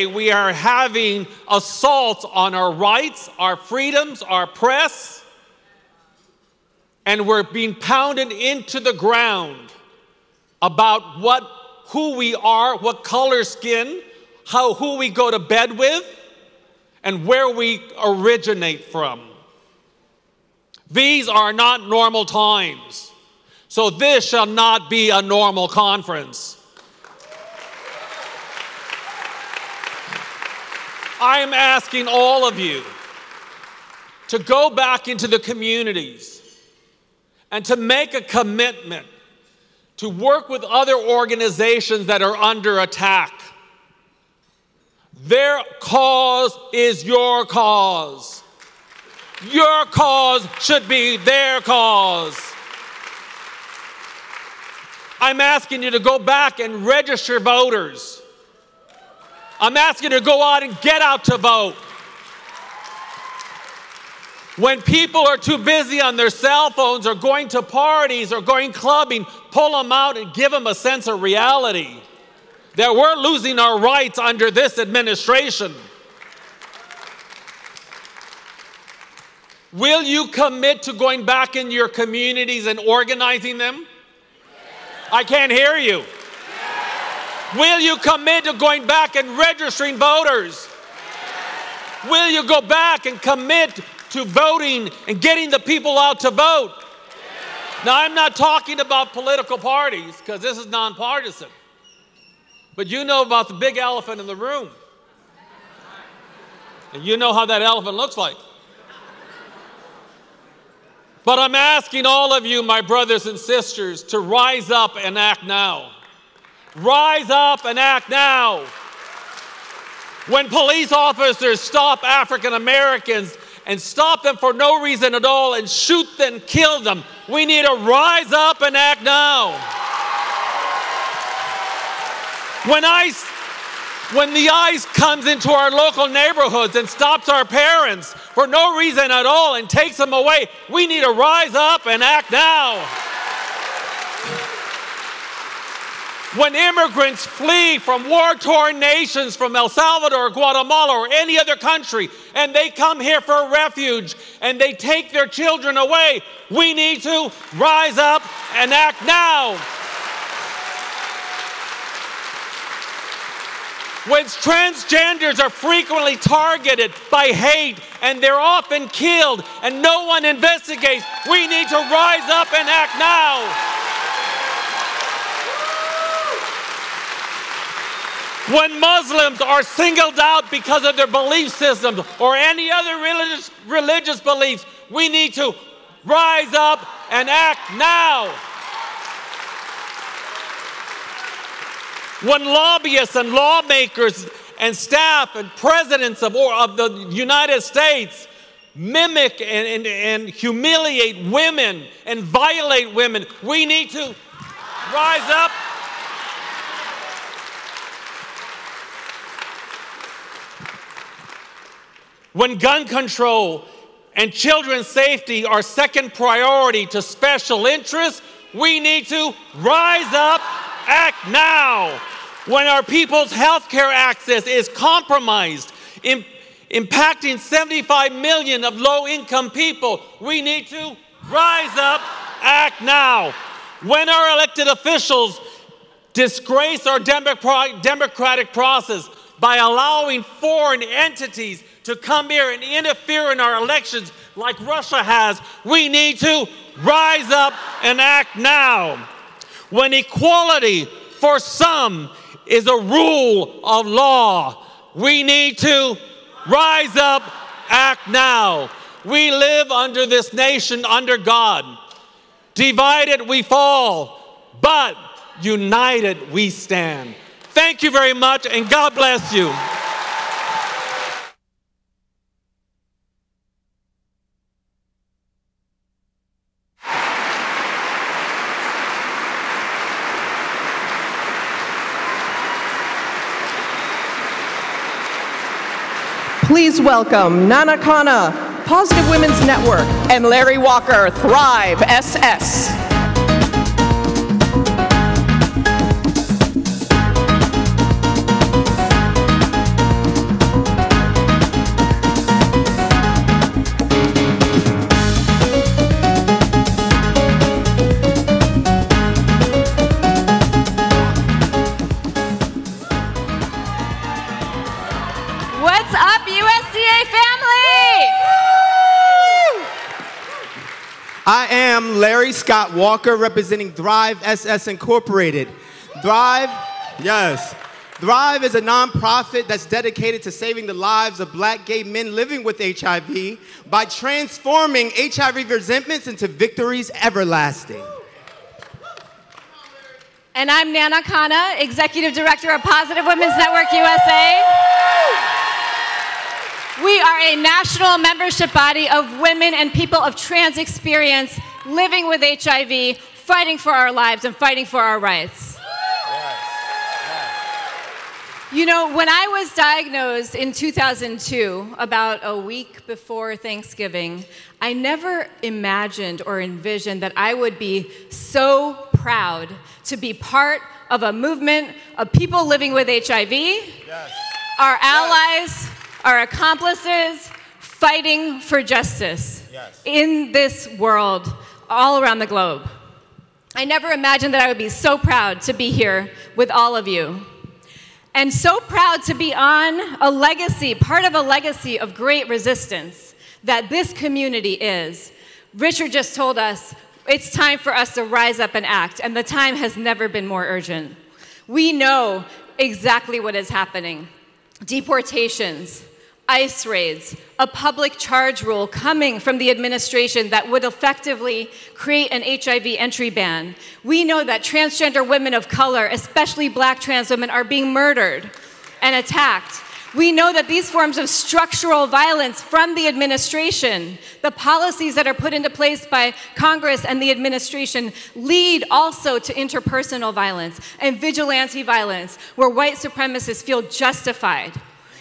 we are having assaults on our rights, our freedoms, our press, and we're being pounded into the ground about who we are, what color skin, who we go to bed with, and where we originate from. These are not normal times, so this shall not be a normal conference. I am asking all of you to go back into the communities and to make a commitment to work with other organizations that are under attack. Their cause is your cause. Your cause should be their cause. I'm asking you to go back and register voters. I'm asking you to go out and get out to vote. When people are too busy on their cell phones or going to parties or going clubbing, pull them out and give them a sense of reality that we're losing our rights under this administration. Will you commit to going back in your communities and organizing them? I can't hear you. Will you commit to going back and registering voters? Will you go back and commit to voting and getting the people out to vote? Now, I'm not talking about political parties because this is nonpartisan. But you know about the big elephant in the room. And you know how that elephant looks like. But I'm asking all of you, my brothers and sisters, to rise up and act now. Rise up and act now. When police officers stop African Americans and stop them for no reason at all and shoot them, kill them, we need to rise up and act now. When the ICE comes into our local neighborhoods and stops our parents for no reason at all and takes them away, we need to rise up and act now. When immigrants flee from war-torn nations, from El Salvador, Guatemala, or any other country, and they come here for refuge and they take their children away, we need to rise up and act now. When transgenders are frequently targeted by hate and they're often killed and no one investigates, we need to rise up and act now. When Muslims are singled out because of their belief systems or any other religious beliefs, we need to rise up and act now. When lobbyists and lawmakers and staff and presidents of the United States mimic and humiliate women and violate women, we need to rise up. When gun control and children's safety are second priority to special interests, we need to rise up, act now. When our people's health care access is compromised, impacting 75 million of low-income people, we need to rise up, act now. When our elected officials disgrace our democratic process by allowing foreign entities to come here and interfere in our elections like Russia has, we need to rise up and act now. When equality for some is a rule of law, we need to rise up, act now. We live under this nation, under God. Divided we fall, but united we stand. Thank you very much, and God bless you. Please welcome Nana Khanna, Positive Women's Network, and Larry Walker, Thrive SS. What's up, USCA family? I am Larry Scott Walker, representing Thrive SS Incorporated. Thrive is a nonprofit that's dedicated to saving the lives of black gay men living with HIV by transforming HIV resentments into victories everlasting. And I'm Nana Khanna, Executive Director of Positive Women's Network USA. We are a national membership body of women and people of trans experience living with HIV, fighting for our lives and fighting for our rights. You know, when I was diagnosed in 2002, about a week before Thanksgiving, I never imagined or envisioned that I would be so proud to be part of a movement of people living with HIV, our allies, our accomplices, fighting for justice in this world, all around the globe. I never imagined that I would be so proud to be here with all of you. And so proud to be on a legacy, part of a legacy of great resistance that this community is. Richard just told us it's time for us to rise up and act, and the time has never been more urgent. We know exactly what is happening. Deportations, ICE raids, a public charge rule coming from the administration that would effectively create an HIV entry ban. We know that transgender women of color, especially black trans women, are being murdered and attacked. We know that these forms of structural violence from the administration, the policies that are put into place by Congress and the administration, lead also to interpersonal violence and vigilante violence, where white supremacists feel justified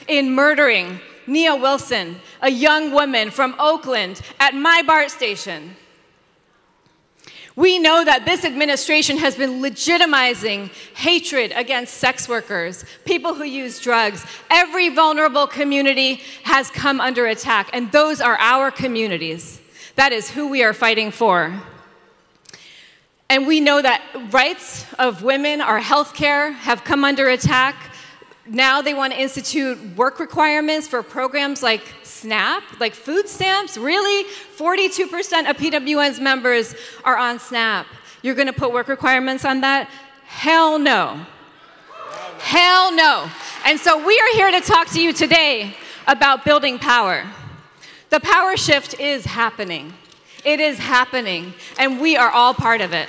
in murdering Nia Wilson, a young woman from Oakland, at my BART station. We know that this administration has been legitimizing hatred against sex workers, people who use drugs. Every vulnerable community has come under attack, and those are our communities. That is who we are fighting for. And we know that rights of women, our health care, have come under attack. Now they want to institute work requirements for programs like SNAP, like food stamps. Really? 42% of PWN's members are on SNAP. You're going to put work requirements on that? Hell no. Hell no. And so we are here to talk to you today about building power. The power shift is happening. It is happening, and we are all part of it.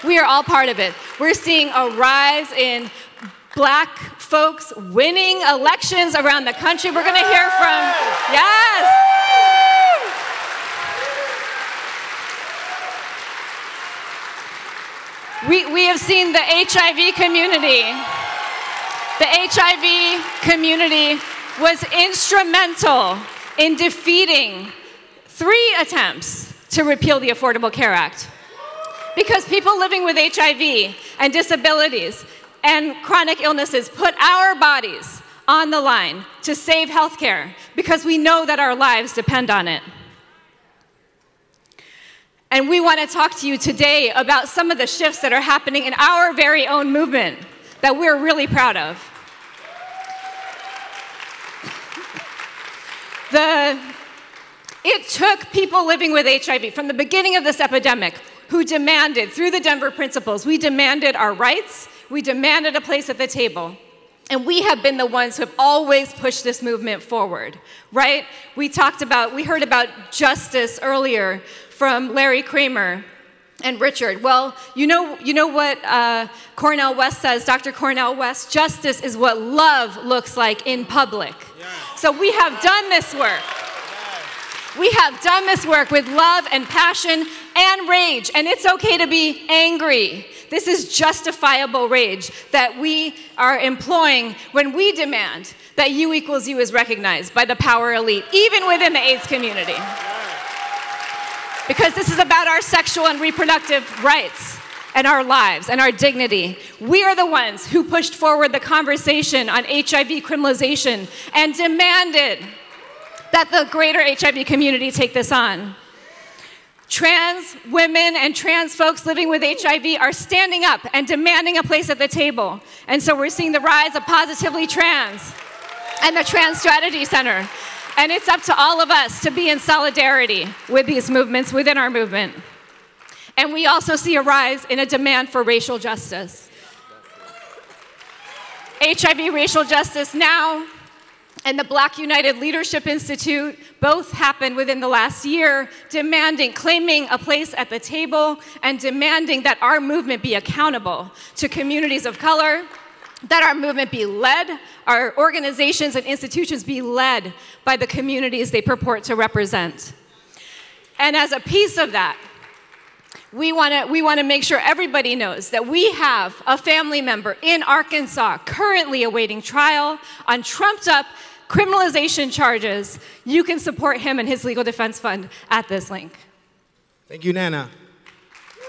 We are all part of it. We're seeing a rise in black folks winning elections around the country. We're going to hear from, yes. We have seen the HIV community. The HIV community was instrumental in defeating 3 attempts to repeal the Affordable Care Act. Because people living with HIV and disabilities and chronic illnesses put our bodies on the line to save healthcare because we know that our lives depend on it. And we want to talk to you today about some of the shifts that are happening in our very own movement that we're really proud of. It took people living with HIV from the beginning of this epidemic who demanded, through the Denver Principles, we demanded our rights, we demanded a place at the table. And we have been the ones who have always pushed this movement forward, right? We heard about justice earlier from Larry Kramer and Richard. Well, you know what Cornel West says, Dr. Cornel West, justice is what love looks like in public. So we have done this work. We have done this work with love and passion and rage, and it's okay to be angry. This is justifiable rage that we are employing when we demand that U equals U is recognized by the power elite, even within the AIDS community. Because this is about our sexual and reproductive rights and our lives and our dignity. We are the ones who pushed forward the conversation on HIV criminalization and demanded that the greater HIV community take this on. Trans women and trans folks living with HIV are standing up and demanding a place at the table. And so we're seeing the rise of Positively Trans and the Trans Strategy Center. And it's up to all of us to be in solidarity with these movements within our movement. And we also see a rise in a demand for racial justice. HIV Racial Justice Now and the Black United Leadership Institute both happened within the last year, claiming a place at the table and demanding that our movement be accountable to communities of color, that our movement be led, our organizations and institutions be led by the communities they purport to represent. And as a piece of that, we want to make sure everybody knows that we have a family member in Arkansas currently awaiting trial on trumped-up criminalization charges. You can support him and his legal defense fund at this link. Thank you, Nana.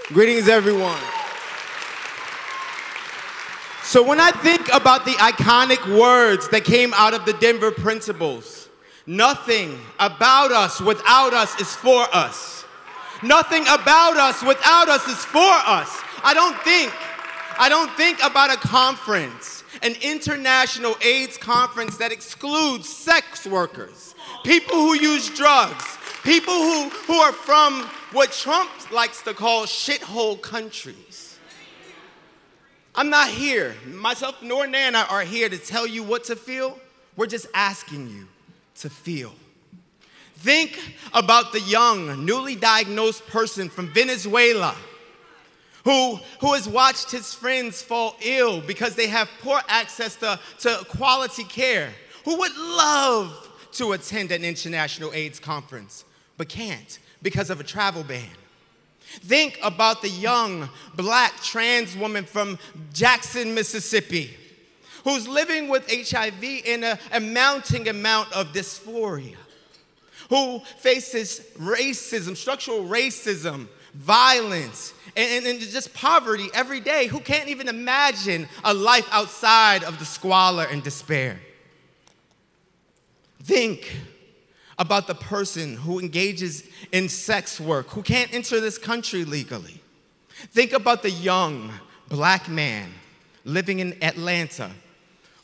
Greetings, everyone. So when I think about the iconic words that came out of the Denver Principles, nothing about us without us is for us. Nothing about us without us is for us. I don't think about a conference, an international AIDS conference that excludes sex workers, people who use drugs, people who are from what Trump likes to call shithole countries. I'm not here, myself nor Nana are here to tell you what to feel. We're just asking you to feel. Think about the young, newly diagnosed person from Venezuela who has watched his friends fall ill because they have poor access to quality care, who would love to attend an international AIDS conference, but can't because of a travel ban. Think about the young black trans woman from Jackson, Mississippi, who's living with HIV in a mounting amount of dysphoria, who faces racism, structural racism, violence, and just poverty every day, who can't even imagine a life outside of the squalor and despair. Think about the person who engages in sex work, who can't enter this country legally. Think about the young black man living in Atlanta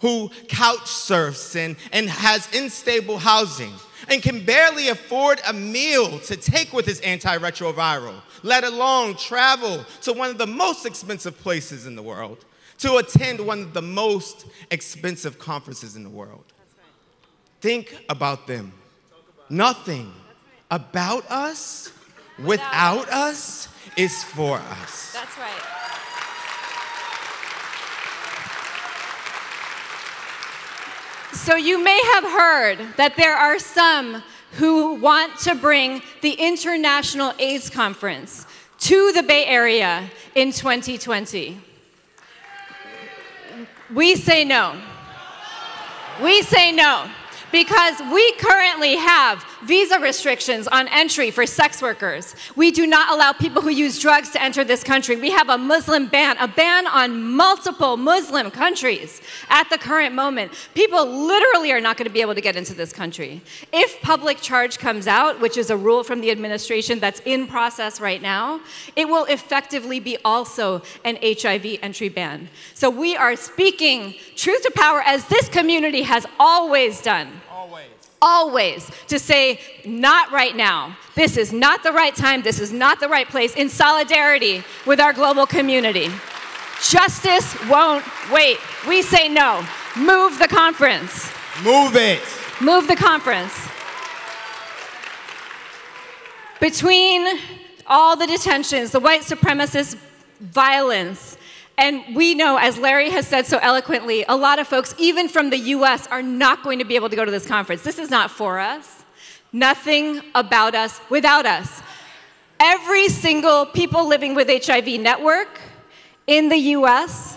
who couch surfs and has unstable housing and can barely afford a meal to take with his antiretroviral, let alone travel to one of the most expensive places in the world, to attend one of the most expensive conferences in the world. Think about them. Nothing about us, without us, is for us. That's right. So you may have heard that there are some who want to bring the International AIDS Conference to the Bay Area in 2020. We say no. We say no. Because we currently have visa restrictions on entry for sex workers. We do not allow people who use drugs to enter this country. We have a Muslim ban, a ban on multiple Muslim countries at the current moment. People literally are not going to be able to get into this country. If public charge comes out, which is a rule from the administration that's in process right now, it will effectively be also an HIV entry ban. So we are speaking truth to power as this community has always done. Always, to say, not right now. This is not the right time. This is not the right place, in solidarity with our global community. Justice won't wait. We say no. Move the conference. Move it. Move the conference. Between all the detentions, the white supremacist violence, and we know, as Larry has said so eloquently, a lot of folks, even from the US, are not going to be able to go to this conference. This is not for us. Nothing about us without us. Every single People Living with HIV network in the US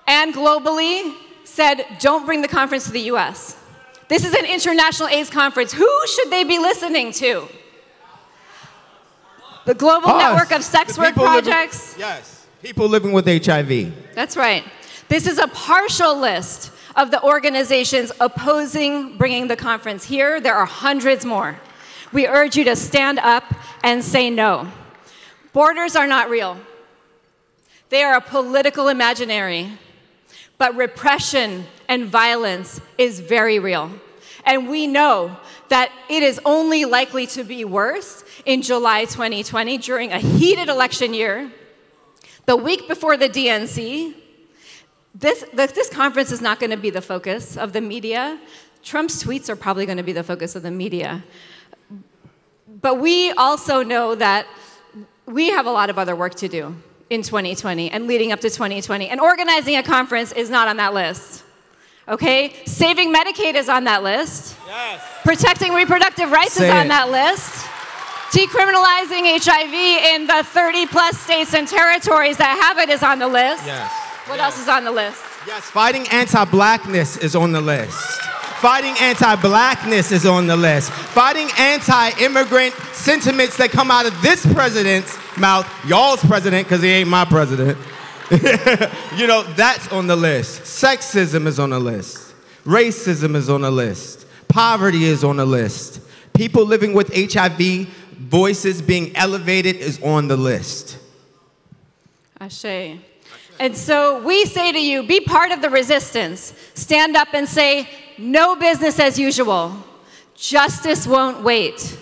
and globally said, don't bring the conference to the US. This is an international AIDS conference. Who should they be listening to? The global network of sex work projects? Yes. People living with HIV. That's right. This is a partial list of the organizations opposing bringing the conference here. There are hundreds more. We urge you to stand up and say no. Borders are not real. They are a political imaginary. But repression and violence is very real. And we know that it is only likely to be worse in July 2020 during a heated election year. The week before the DNC, this conference is not going to be the focus of the media. Trump's tweets are probably going to be the focus of the media. But we also know that we have a lot of other work to do in 2020 and leading up to 2020. And organizing a conference is not on that list. Okay? Saving Medicaid is on that list. Yes. Protecting reproductive rights is on that list. Decriminalizing HIV in the 30-plus states and territories that have it is on the list. Yes. What else is on the list? Yes, fighting anti-blackness is on the list. Fighting anti-blackness is on the list. Fighting anti-immigrant sentiments that come out of this president's mouth, y'all's president, because he ain't my president. You know, that's on the list. Sexism is on the list. Racism is on the list. Poverty is on the list. People living with HIV, voices being elevated is on the list. Ashe. And so we say to you, be part of the resistance. Stand up and say, no business as usual. Justice won't wait.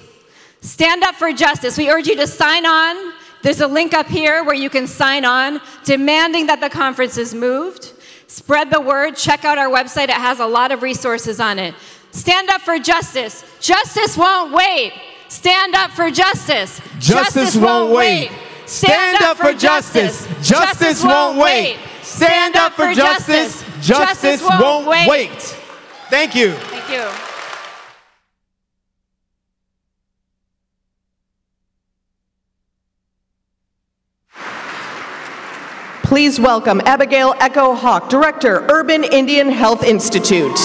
Stand up for justice. We urge you to sign on. There's a link up here where you can sign on, demanding that the conference is moved. Spread the word. Check out our website. It has a lot of resources on it. Stand up for justice. Justice won't wait. Stand up for justice. Justice won't wait. Stand up for justice. Justice won't wait. Stand up for justice. Justice won't wait. Thank you. Thank you. Please welcome Abigail Echo Hawk, Director, Urban Indian Health Institute.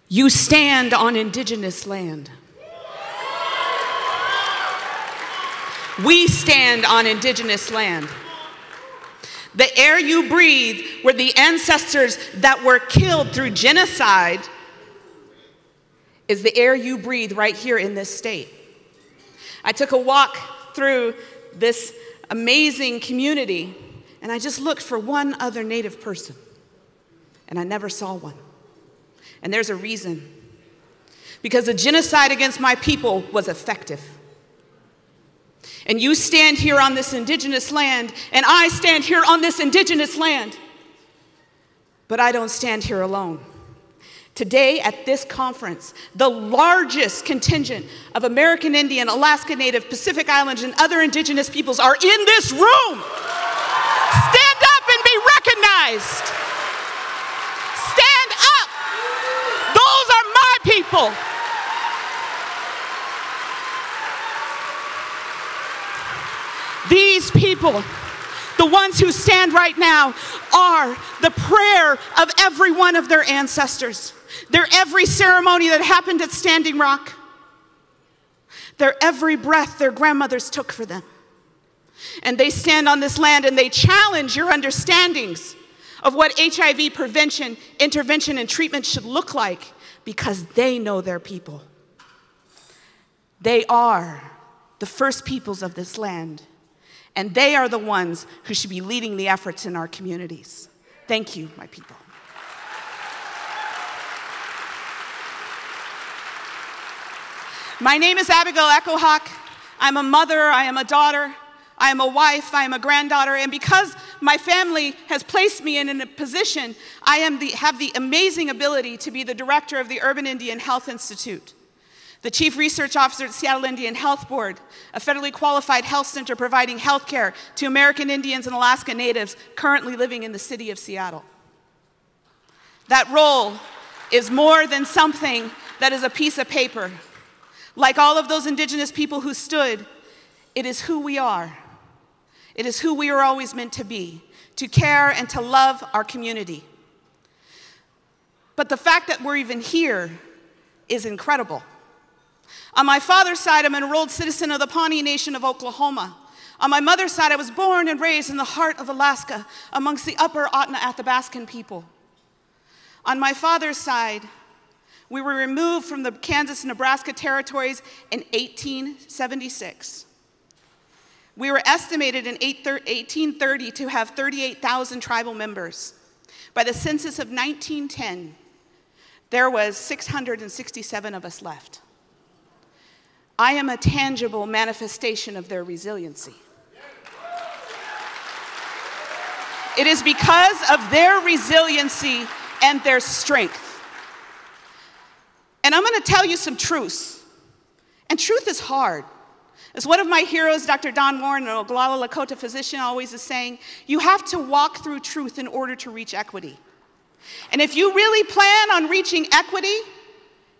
You stand on indigenous land. We stand on indigenous land. The air you breathe were the ancestors that were killed through genocide is the air you breathe right here in this state. I took a walk through this amazing community and I just looked for one other Native person and I never saw one. And there's a reason. Because the genocide against my people was effective. And you stand here on this indigenous land, and I stand here on this indigenous land. But I don't stand here alone. Today at this conference, the largest contingent of American Indian, Alaska Native, Pacific Islanders, and other indigenous peoples are in this room. Stand up and be recognized. Stand up. Those are my people. These people, the ones who stand right now, are the prayer of every one of their ancestors. Their every ceremony that happened at Standing Rock. Their every breath their grandmothers took for them. And they stand on this land and they challenge your understandings of what HIV prevention, intervention, and treatment should look like because they know their people. They are the first peoples of this land. And they are the ones who should be leading the efforts in our communities. Thank you, my people. My name is Abigail Echo Hawk. I'm a mother, I am a daughter, I am a wife, I am a granddaughter, and because my family has placed me in a position, I have the amazing ability to be the director of the Urban Indian Health Institute, the Chief Research Officer at Seattle Indian Health Board, a federally qualified health center providing health care to American Indians and Alaska Natives currently living in the city of Seattle. That role is more than something that is a piece of paper. Like all of those indigenous people who stood, it is who we are. It is who we are always meant to be, to care and to love our community. But the fact that we're even here is incredible. On my father's side, I'm an enrolled citizen of the Pawnee Nation of Oklahoma. On my mother's side, I was born and raised in the heart of Alaska amongst the upper Otna-Athabascan people. On my father's side, we were removed from the Kansas and Nebraska territories in 1876. We were estimated in 1830 to have 38,000 tribal members. By the census of 1910, there was 667 of us left. I am a tangible manifestation of their resiliency. It is because of their resiliency and their strength. And I'm going to tell you some truths. And truth is hard. As one of my heroes, Dr. Don Warren, an Oglala Lakota physician, always is saying, you have to walk through truth in order to reach equity. And if you really plan on reaching equity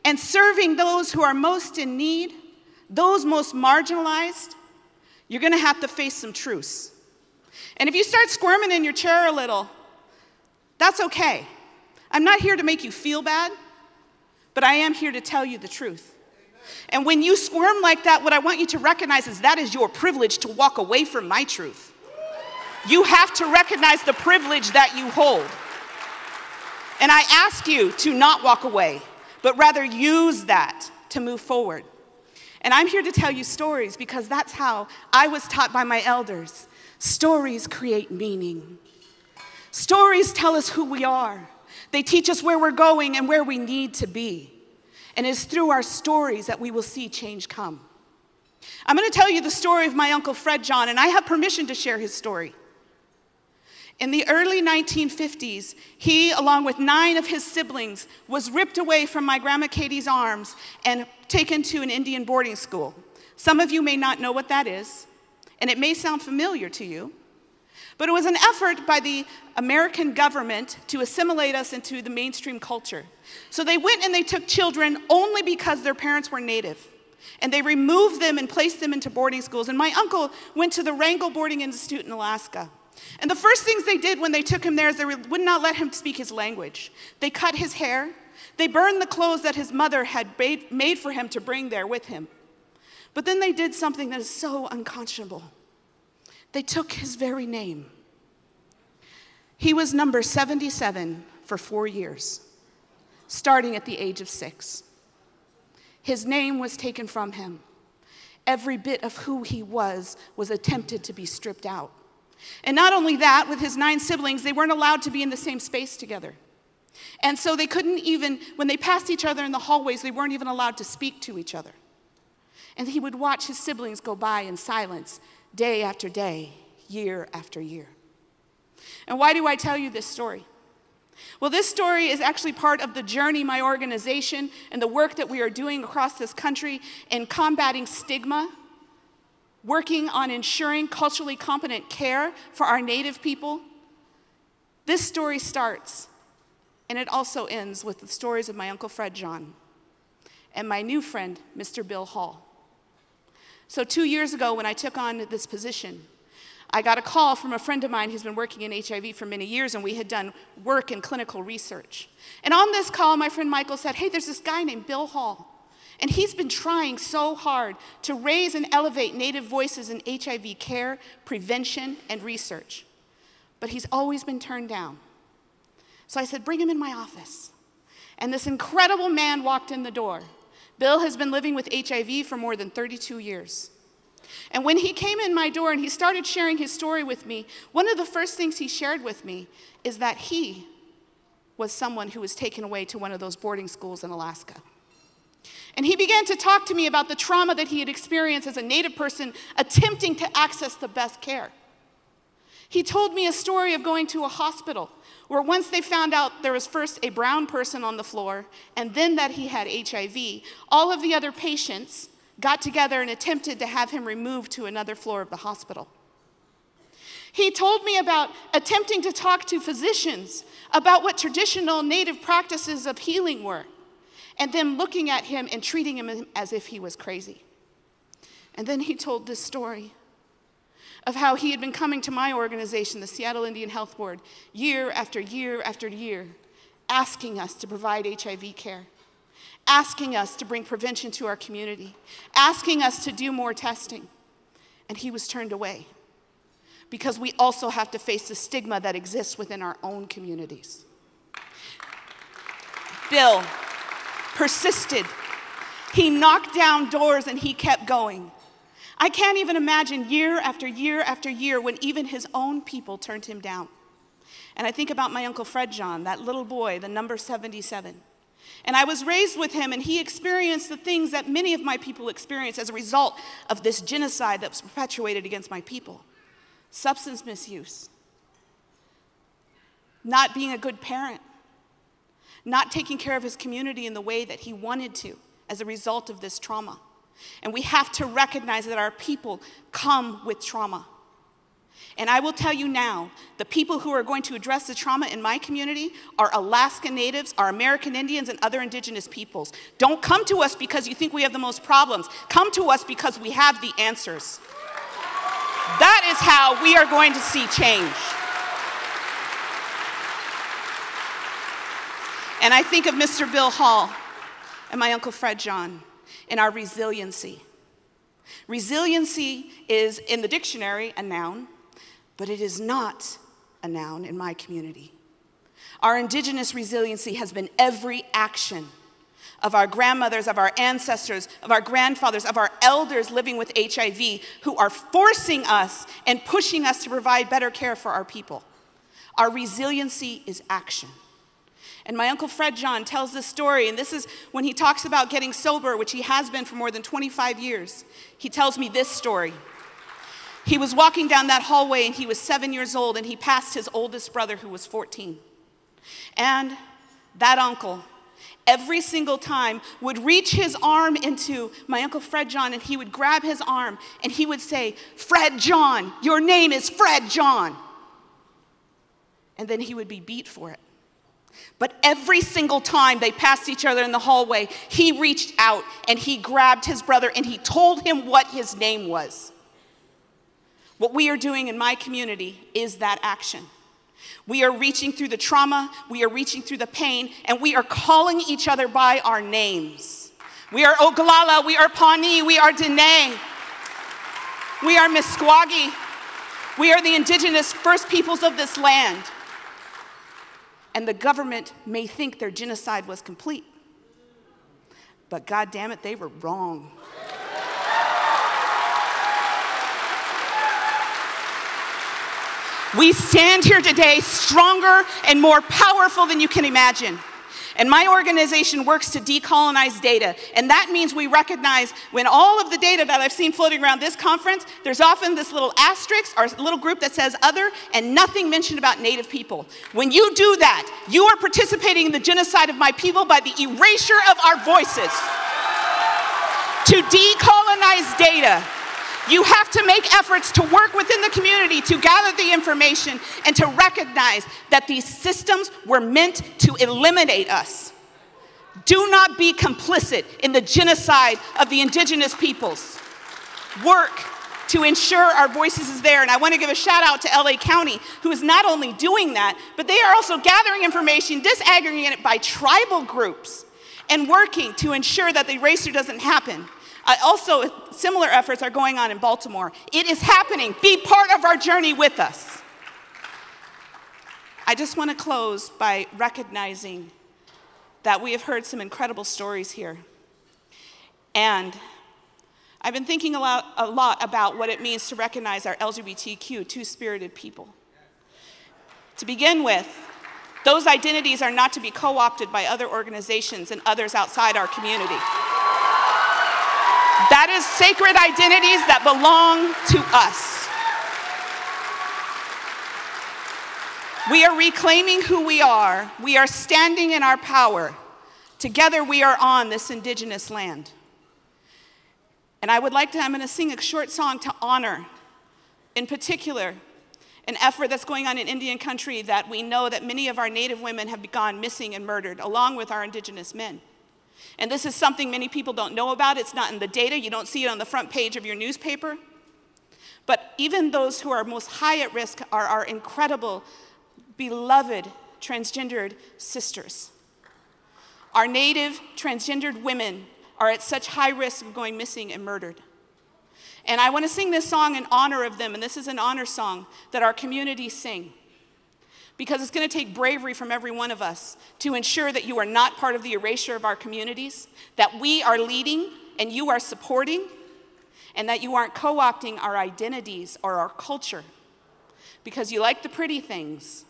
and serving those who are most in need, those most marginalized, you're going to have to face some truths. And if you start squirming in your chair a little, that's okay. I'm not here to make you feel bad, but I am here to tell you the truth. And when you squirm like that, what I want you to recognize is that is your privilege to walk away from my truth. You have to recognize the privilege that you hold. And I ask you to not walk away, but rather use that to move forward. And I'm here to tell you stories because that's how I was taught by my elders. Stories create meaning. Stories tell us who we are. They teach us where we're going and where we need to be. And it's through our stories that we will see change come. I'm going to tell you the story of my Uncle Fred John, and I have permission to share his story. In the early 1950s, he, along with 9 of his siblings, was ripped away from my Grandma Katie's arms and taken to an Indian boarding school. Some of you may not know what that is, and it may sound familiar to you, but it was an effort by the American government to assimilate us into the mainstream culture. So they went and they took children only because their parents were Native, and they removed them and placed them into boarding schools. And my uncle went to the Wrangell Boarding Institute in Alaska. And the first things they did when they took him there is they would not let him speak his language. They cut his hair. They burned the clothes that his mother had made for him to bring there with him. But then they did something that is so unconscionable. They took his very name. He was number 77 for 4 years, starting at the age of 6. His name was taken from him. Every bit of who he was attempted to be stripped out. And not only that, with his 9 siblings, they weren't allowed to be in the same space together. And so they couldn't even, when they passed each other in the hallways, they weren't even allowed to speak to each other. And he would watch his siblings go by in silence, day after day, year after year. And why do I tell you this story? Well, this story is actually part of the journey my organization and the work that we are doing across this country in combating stigma, working on ensuring culturally competent care for our Native people. This story starts, and it also ends with the stories of my Uncle Fred John and my new friend, Mr. Bill Hall. So 2 years ago, when I took on this position, I got a call from a friend of mine who's been working in HIV for many years, and we had done work in clinical research. And on this call, my friend Michael said, hey, there's this guy named Bill Hall, and he's been trying so hard to raise and elevate Native voices in HIV care, prevention, and research. But he's always been turned down. So I said, bring him in my office. And this incredible man walked in the door. Bill has been living with HIV for more than 32 years. And when he came in my door and he started sharing his story with me, one of the first things he shared with me is that he was someone who was taken away to one of those boarding schools in Alaska. And he began to talk to me about the trauma that he had experienced as a Native person attempting to access the best care. He told me a story of going to a hospital where once they found out there was first a brown person on the floor and then that he had HIV, all of the other patients got together and attempted to have him removed to another floor of the hospital. He told me about attempting to talk to physicians about what traditional Native practices of healing were, and then looking at him and treating him as if he was crazy. And then he told this story of how he had been coming to my organization, the Seattle Indian Health Board, year after year after year, asking us to provide HIV care, asking us to bring prevention to our community, asking us to do more testing. And he was turned away because we also have to face the stigma that exists within our own communities. Bill persisted. He knocked down doors and he kept going. I can't even imagine year after year after year when even his own people turned him down. And I think about my Uncle Fred John, that little boy, the number 77. And I was raised with him, and he experienced the things that many of my people experienced as a result of this genocide that was perpetuated against my people. Substance misuse, not being a good parent, not taking care of his community in the way that he wanted to as a result of this trauma. And we have to recognize that our people come with trauma. And I will tell you now, the people who are going to address the trauma in my community are Alaska Natives, are American Indians, and other indigenous peoples. Don't come to us because you think we have the most problems. Come to us because we have the answers. That is how we are going to see change. And I think of Mr. Bill Hall and my Uncle Fred John and our resiliency. Resiliency is, in the dictionary, a noun, but it is not a noun in my community. Our indigenous resiliency has been every action of our grandmothers, of our ancestors, of our grandfathers, of our elders living with HIV who are forcing us and pushing us to provide better care for our people. Our resiliency is action. And my Uncle Fred John tells this story, and this is when he talks about getting sober, which he has been for more than 25 years. He tells me this story. He was walking down that hallway, and he was 7 years old, and he passed his oldest brother, who was 14. And that uncle, every single time, would reach his arm into my Uncle Fred John, and he would grab his arm, and he would say, "Fred John, your name is Fred John." And then he would be beat for it. But every single time they passed each other in the hallway, he reached out and he grabbed his brother and he told him what his name was. What we are doing in my community is that action. We are reaching through the trauma, we are reaching through the pain, and we are calling each other by our names. We are Oglala, we are Pawnee, we are Dene, we are Meskwagi, we are the indigenous first peoples of this land. And the government may think their genocide was complete. But God damn it, they were wrong. We stand here today stronger and more powerful than you can imagine. And my organization works to decolonize data. And that means we recognize when all of the data that I've seen floating around this conference, there's often this little asterisk or little group that says other and nothing mentioned about Native people. When you do that, you are participating in the genocide of my people by the erasure of our voices. To decolonize data, you have to make efforts to work within the community to gather the information and to recognize that these systems were meant to eliminate us. Do not be complicit in the genocide of the indigenous peoples. Work to ensure our voices is there. And I want to give a shout out to LA County, who is not only doing that, but they are also gathering information, disaggregating it by tribal groups, and working to ensure that the erasure doesn't happen. Also, similar efforts are going on in Baltimore. It is happening. Be part of our journey with us. I just want to close by recognizing that we have heard some incredible stories here. And I've been thinking a lot about what it means to recognize our LGBTQ, two-spirited people. To begin with, those identities are not to be co-opted by other organizations and others outside our community. That is sacred identities that belong to us. We are reclaiming who we are. We are standing in our power. Together we are on this indigenous land. And I'm going to sing a short song to honor, in particular, an effort that's going on in Indian country that we know that many of our Native women have gone missing and murdered, along with our indigenous men. And this is something many people don't know about. It's not in the data. You don't see it on the front page of your newspaper. But even those who are most high at risk are our incredible, beloved transgendered sisters. Our Native transgendered women are at such high risk of going missing and murdered. And I want to sing this song in honor of them, and this is an honor song that our communities sing. Because it's going to take bravery from every one of us to ensure that you are not part of the erasure of our communities, that we are leading and you are supporting, and that you aren't co-opting our identities or our culture. Because you like the pretty things,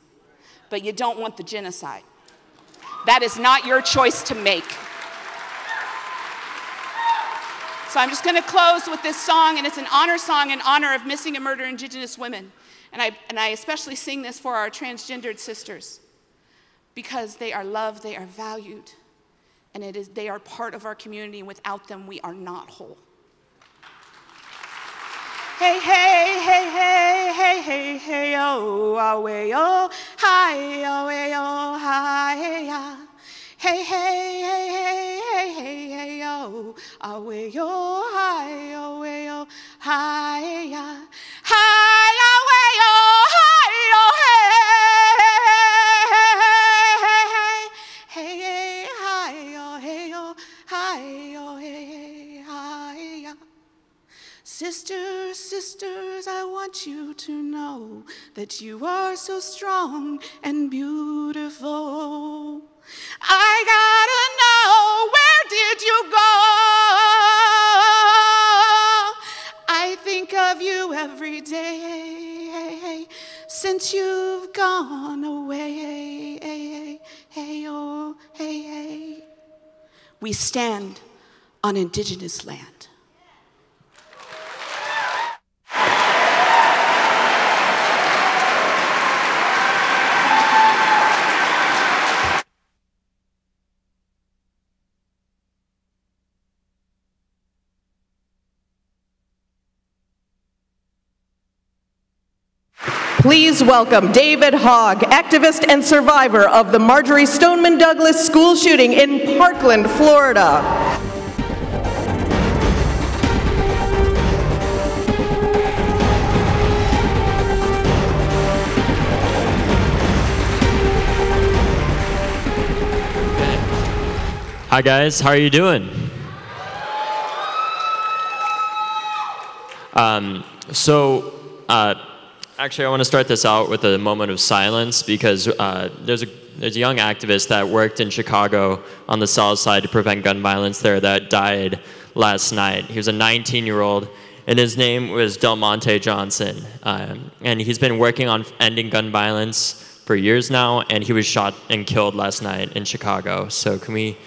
but you don't want the genocide. That is not your choice to make. So I'm just going to close with this song, and it's an honor song in honor of missing and murdered Indigenous women. And I especially sing this for our transgendered sisters because they are loved, they are valued, and they are part of our community, and without them, we are not whole. Hey, hey, hey, hey, hey, hey, hey, oh, away, oh, hi, away, oh, hi, yeah. Hey, hey, hey, hey, hey, hey, hey, oh, away, oh, hi, away, oh, hi, yeah. Hi, away, oh, hi, oh, hey, hey, hey, hi, oh, hey, oh, hi, oh, hey, hi, yeah. Sisters, sisters, I want you to know that you are so strong and beautiful. I gotta know, where did you go? I think of you every day. since you've gone away. Hey, oh, hey. We stand on indigenous land. Please welcome David Hogg, activist and survivor of the Marjorie Stoneman Douglas school shooting in Parkland, Florida. Hi guys, how are you doing? Actually, I want to start this out with a moment of silence because there's a young activist that worked in Chicago on the South Side to prevent gun violence there that died last night. He was a 19-year-old, and his name was Del Monte Johnson. And he's been working on ending gun violence for years now, and he was shot and killed last night in Chicago. So can we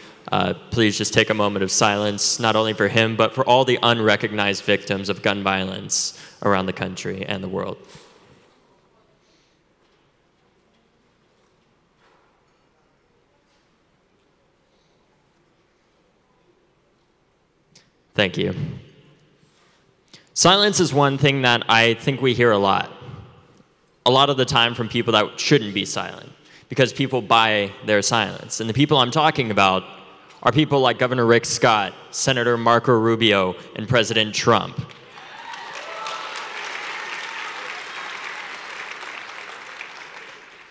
please just take a moment of silence, not only for him, but for all the unrecognized victims of gun violence around the country and the world. Thank you. Silence is one thing that I think we hear a lot of the time from people that shouldn't be silent, because people buy their silence. And the people I'm talking about are people like Governor Rick Scott, Senator Marco Rubio, and President Trump.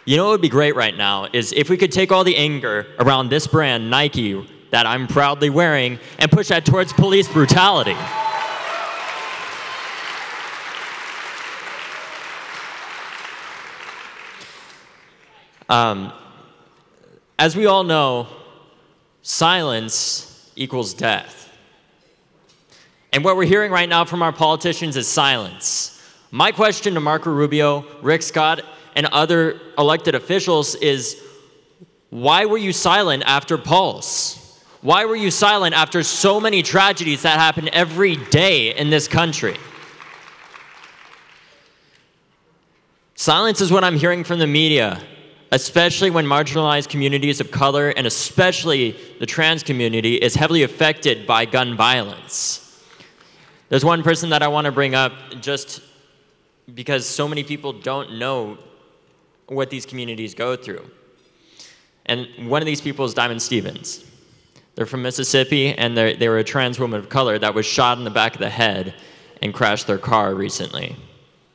You know what would be great right now is if we could take all the anger around this brand, Nike, that I'm proudly wearing, and push that towards police brutality. As we all know, silence equals death. And what we're hearing right now from our politicians is silence. My question to Marco Rubio, Rick Scott, and other elected officials is, why were you silent after Pulse? Why were you silent after so many tragedies that happen every day in this country? Silence is what I'm hearing from the media, especially when marginalized communities of color, and especially the trans community, is heavily affected by gun violence. There's one person that I want to bring up just because so many people don't know what these communities go through. And one of these people is Diamond Stevens. They're from Mississippi, and they were a trans woman of color that was shot in the back of the head and crashed their car recently.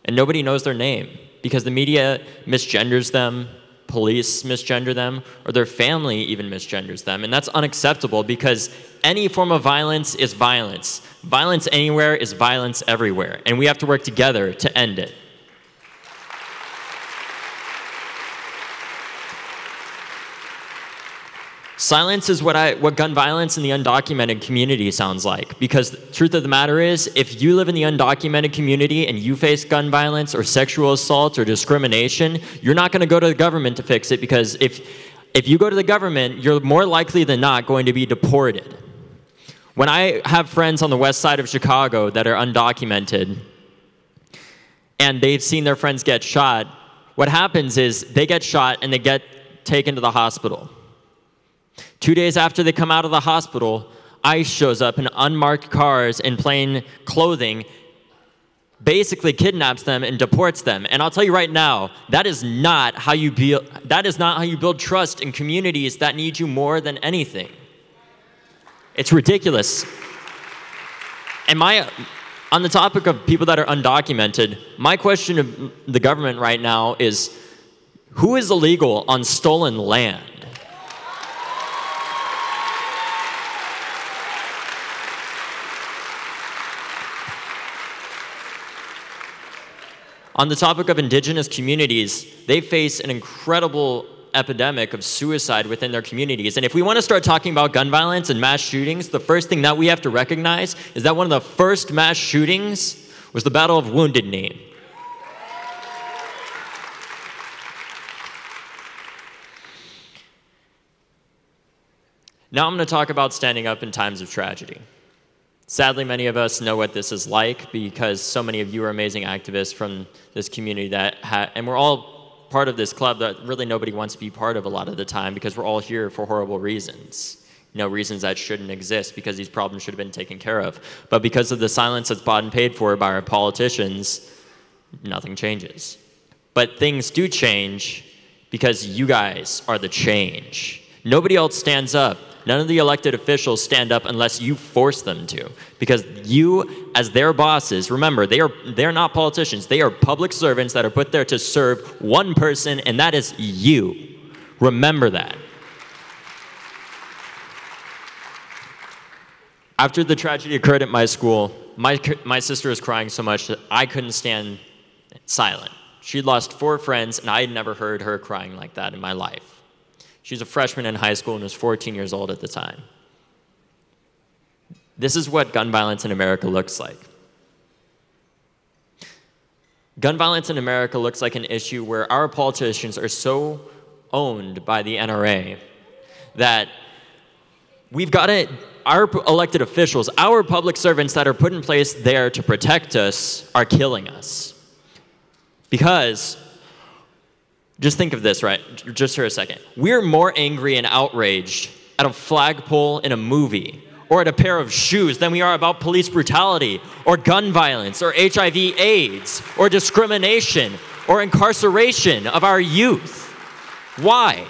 And nobody knows their name because the media misgenders them, police misgender them, or their family even misgenders them. And that's unacceptable because any form of violence is violence. Violence anywhere is violence everywhere, and we have to work together to end it. Silence is what gun violence in the undocumented community sounds like, because the truth of the matter is, if you live in the undocumented community and you face gun violence or sexual assault or discrimination, you're not going to go to the government to fix it, because if you go to the government, you're more likely than not going to be deported. When I have friends on the west side of Chicago that are undocumented and they've seen their friends get shot, what happens is they get shot and they get taken to the hospital. 2 days after they come out of the hospital, ICE shows up in unmarked cars in plain clothing, basically kidnaps them and deports them. And I'll tell you right now, that is not how you build trust in communities that need you more than anything. It's ridiculous. And on the topic of people that are undocumented, my question to the government right now is, who is illegal on stolen land? On the topic of indigenous communities, they face an incredible epidemic of suicide within their communities. And if we want to start talking about gun violence and mass shootings, the first thing that we have to recognize is that one of the first mass shootings was the Battle of Wounded Knee. Now I'm going to talk about standing up in times of tragedy. Sadly, many of us know what this is like because so many of you are amazing activists from this community and we're all part of this club that really nobody wants to be part of a lot of the time because we're all here for horrible reasons. You know, reasons that shouldn't exist because these problems should have been taken care of. But because of the silence that's bought and paid for by our politicians, nothing changes. But things do change because you guys are the change. Nobody else stands up. None of the elected officials stand up unless you force them to. Because you, as their bosses, remember, they're not politicians. They are public servants that are put there to serve one person, and that is you. Remember that. After the tragedy occurred at my school, my sister was crying so much that I couldn't stand silent. She'd lost 4 friends, and I had never heard her crying like that in my life. She was a freshman in high school and was 14 years old at the time. This is what gun violence in America looks like. Gun violence in America looks like an issue where our politicians are so owned by the NRA that we've got to, our elected officials, our public servants that are put in place there to protect us are killing us. Because, just think of this, right, just for a second. We're more angry and outraged at a flagpole in a movie or at a pair of shoes than we are about police brutality or gun violence or HIV/AIDS or discrimination or incarceration of our youth. Why?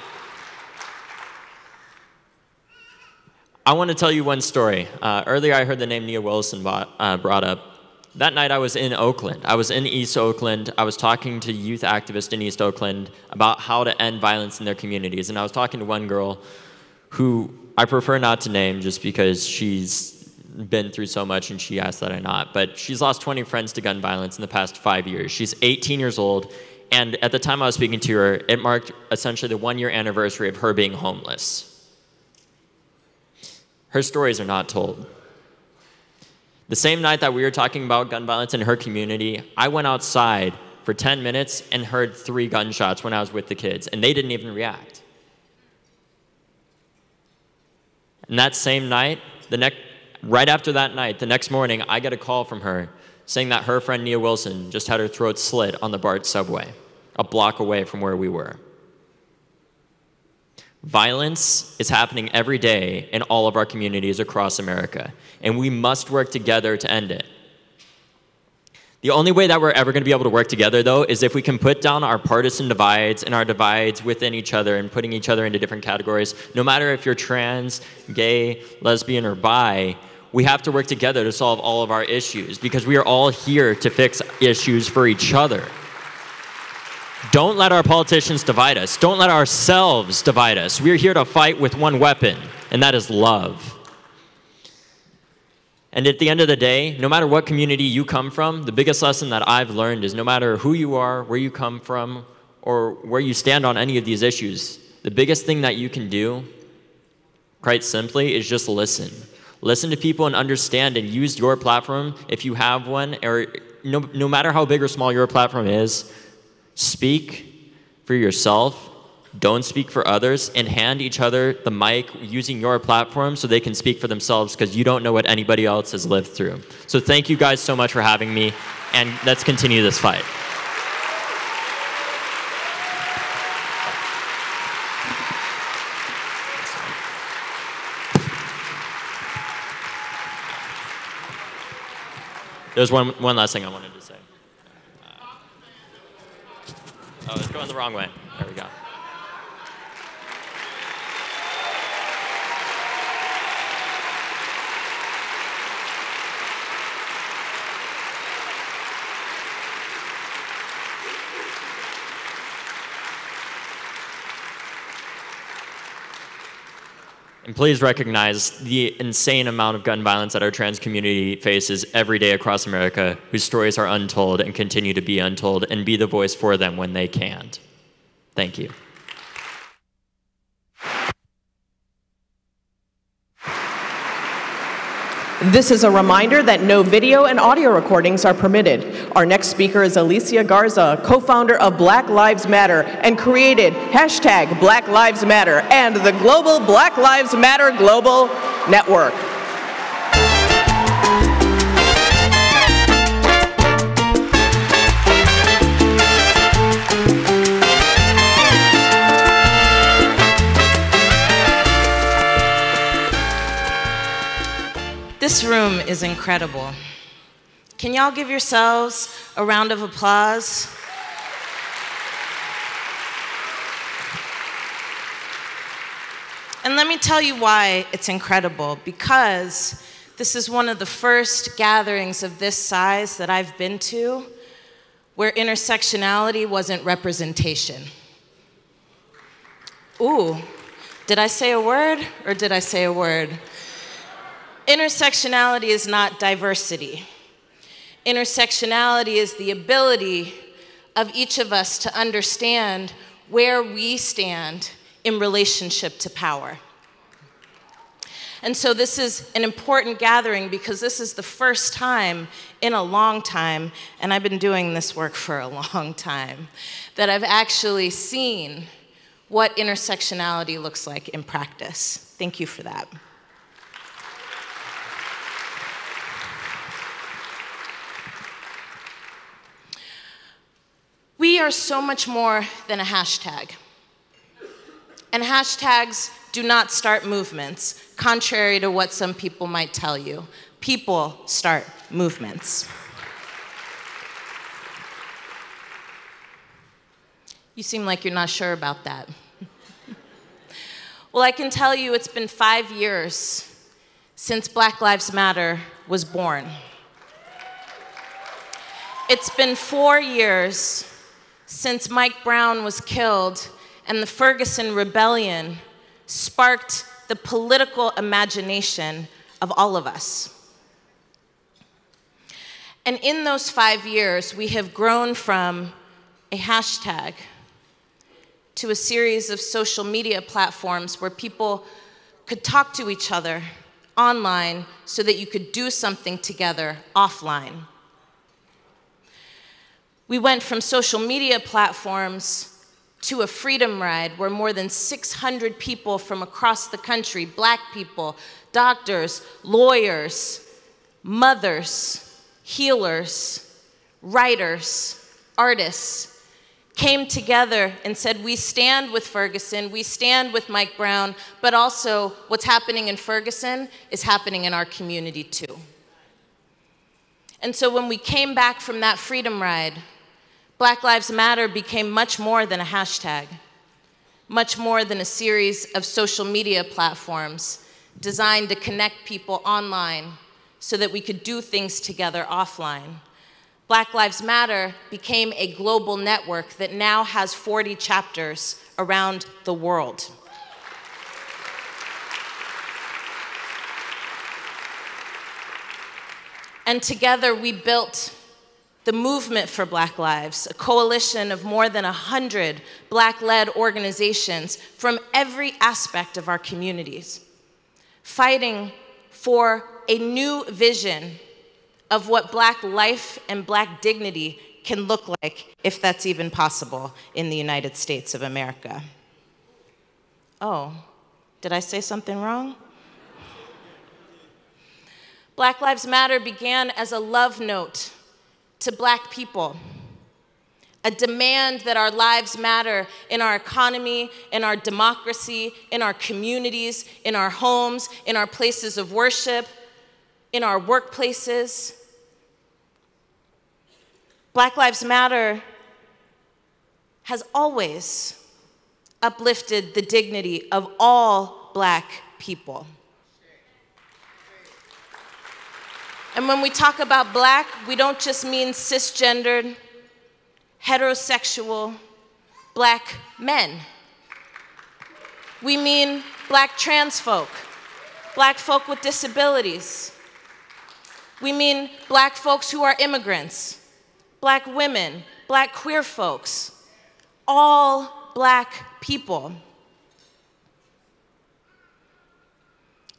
I want to tell you one story. Earlier I heard the name Nia Wilson brought up. That night I was in Oakland. I was in East Oakland. I was talking to youth activists in East Oakland about how to end violence in their communities. And I was talking to one girl who I prefer not to name just because she's been through so much and she asked that I not. But she's lost 20 friends to gun violence in the past 5 years. She's 18 years old. And at the time I was speaking to her, it marked essentially the 1-year anniversary of her being homeless. Her stories are not told. The same night that we were talking about gun violence in her community, I went outside for 10 minutes and heard 3 gunshots when I was with the kids, and they didn't even react. And that same night, right after that night, the next morning, I get a call from her saying that her friend Nia Wilson just had her throat slit on the BART subway, a block away from where we were. Violence is happening every day in all of our communities across America, and we must work together to end it. The only way that we're ever going to be able to work together, though, is if we can put down our partisan divides and our divides within each other and putting each other into different categories. No matter if you're trans, gay, lesbian, or bi, we have to work together to solve all of our issues because we are all here to fix issues for each other. Don't let our politicians divide us. Don't let ourselves divide us. We're here to fight with one weapon, and that is love. And at the end of the day, no matter what community you come from, the biggest lesson that I've learned is no matter who you are, where you come from, or where you stand on any of these issues, the biggest thing that you can do, quite simply, is just listen. Listen to people and understand and use your platform, if you have one, or no matter how big or small your platform is, speak for yourself, don't speak for others, and hand each other the mic using your platform so they can speak for themselves because you don't know what anybody else has lived through. So thank you guys so much for having me, and let's continue this fight. There's one last thing I wanted to say. Oh, it's going the wrong way. There we go. And please recognize the insane amount of gun violence that our trans community faces every day across America, whose stories are untold and continue to be untold, and be the voice for them when they can't. Thank you. This is a reminder that no video and audio recordings are permitted. Our next speaker is Alicia Garza, co-founder of Black Lives Matter and created hashtag Black Lives Matter and the global Black Lives Matter Global Network. This room is incredible. Can y'all give yourselves a round of applause? And let me tell you why it's incredible. Because this is one of the first gatherings of this size that I've been to where intersectionality wasn't representation. Ooh, did I say a word or did I say a word? Intersectionality is not diversity. Intersectionality is the ability of each of us to understand where we stand in relationship to power. And so this is an important gathering because this is the first time in a long time, and I've been doing this work for a long time, that I've actually seen what intersectionality looks like in practice. Thank you for that. We are so much more than a hashtag. And hashtags do not start movements, contrary to what some people might tell you. People start movements. You seem like you're not sure about that. Well, I can tell you it's been 5 years since Black Lives Matter was born. It's been 4 years since Mike Brown was killed and the Ferguson Rebellion sparked the political imagination of all of us. And in those 5 years, we have grown from a hashtag to a series of social media platforms where people could talk to each other online so that you could do something together offline. We went from social media platforms to a freedom ride where more than 600 people from across the country, Black people, doctors, lawyers, mothers, healers, writers, artists, came together and said, we stand with Ferguson, we stand with Mike Brown, but also what's happening in Ferguson is happening in our community too. And so when we came back from that freedom ride, Black Lives Matter became much more than a hashtag, much more than a series of social media platforms designed to connect people online so that we could do things together offline. Black Lives Matter became a global network that now has 40 chapters around the world. And together we built the Movement for Black Lives, a coalition of more than 100 Black-led organizations from every aspect of our communities, fighting for a new vision of what Black life and Black dignity can look like, if that's even possible, in the United States of America. Oh, did I say something wrong? Black Lives Matter began as a love note to Black people, a demand that our lives matter in our economy, in our democracy, in our communities, in our homes, in our places of worship, in our workplaces. Black Lives Matter has always uplifted the dignity of all Black people. And when we talk about Black, we don't just mean cisgendered, heterosexual Black men. We mean Black trans folk, Black folk with disabilities. We mean Black folks who are immigrants, Black women, Black queer folks, all Black people.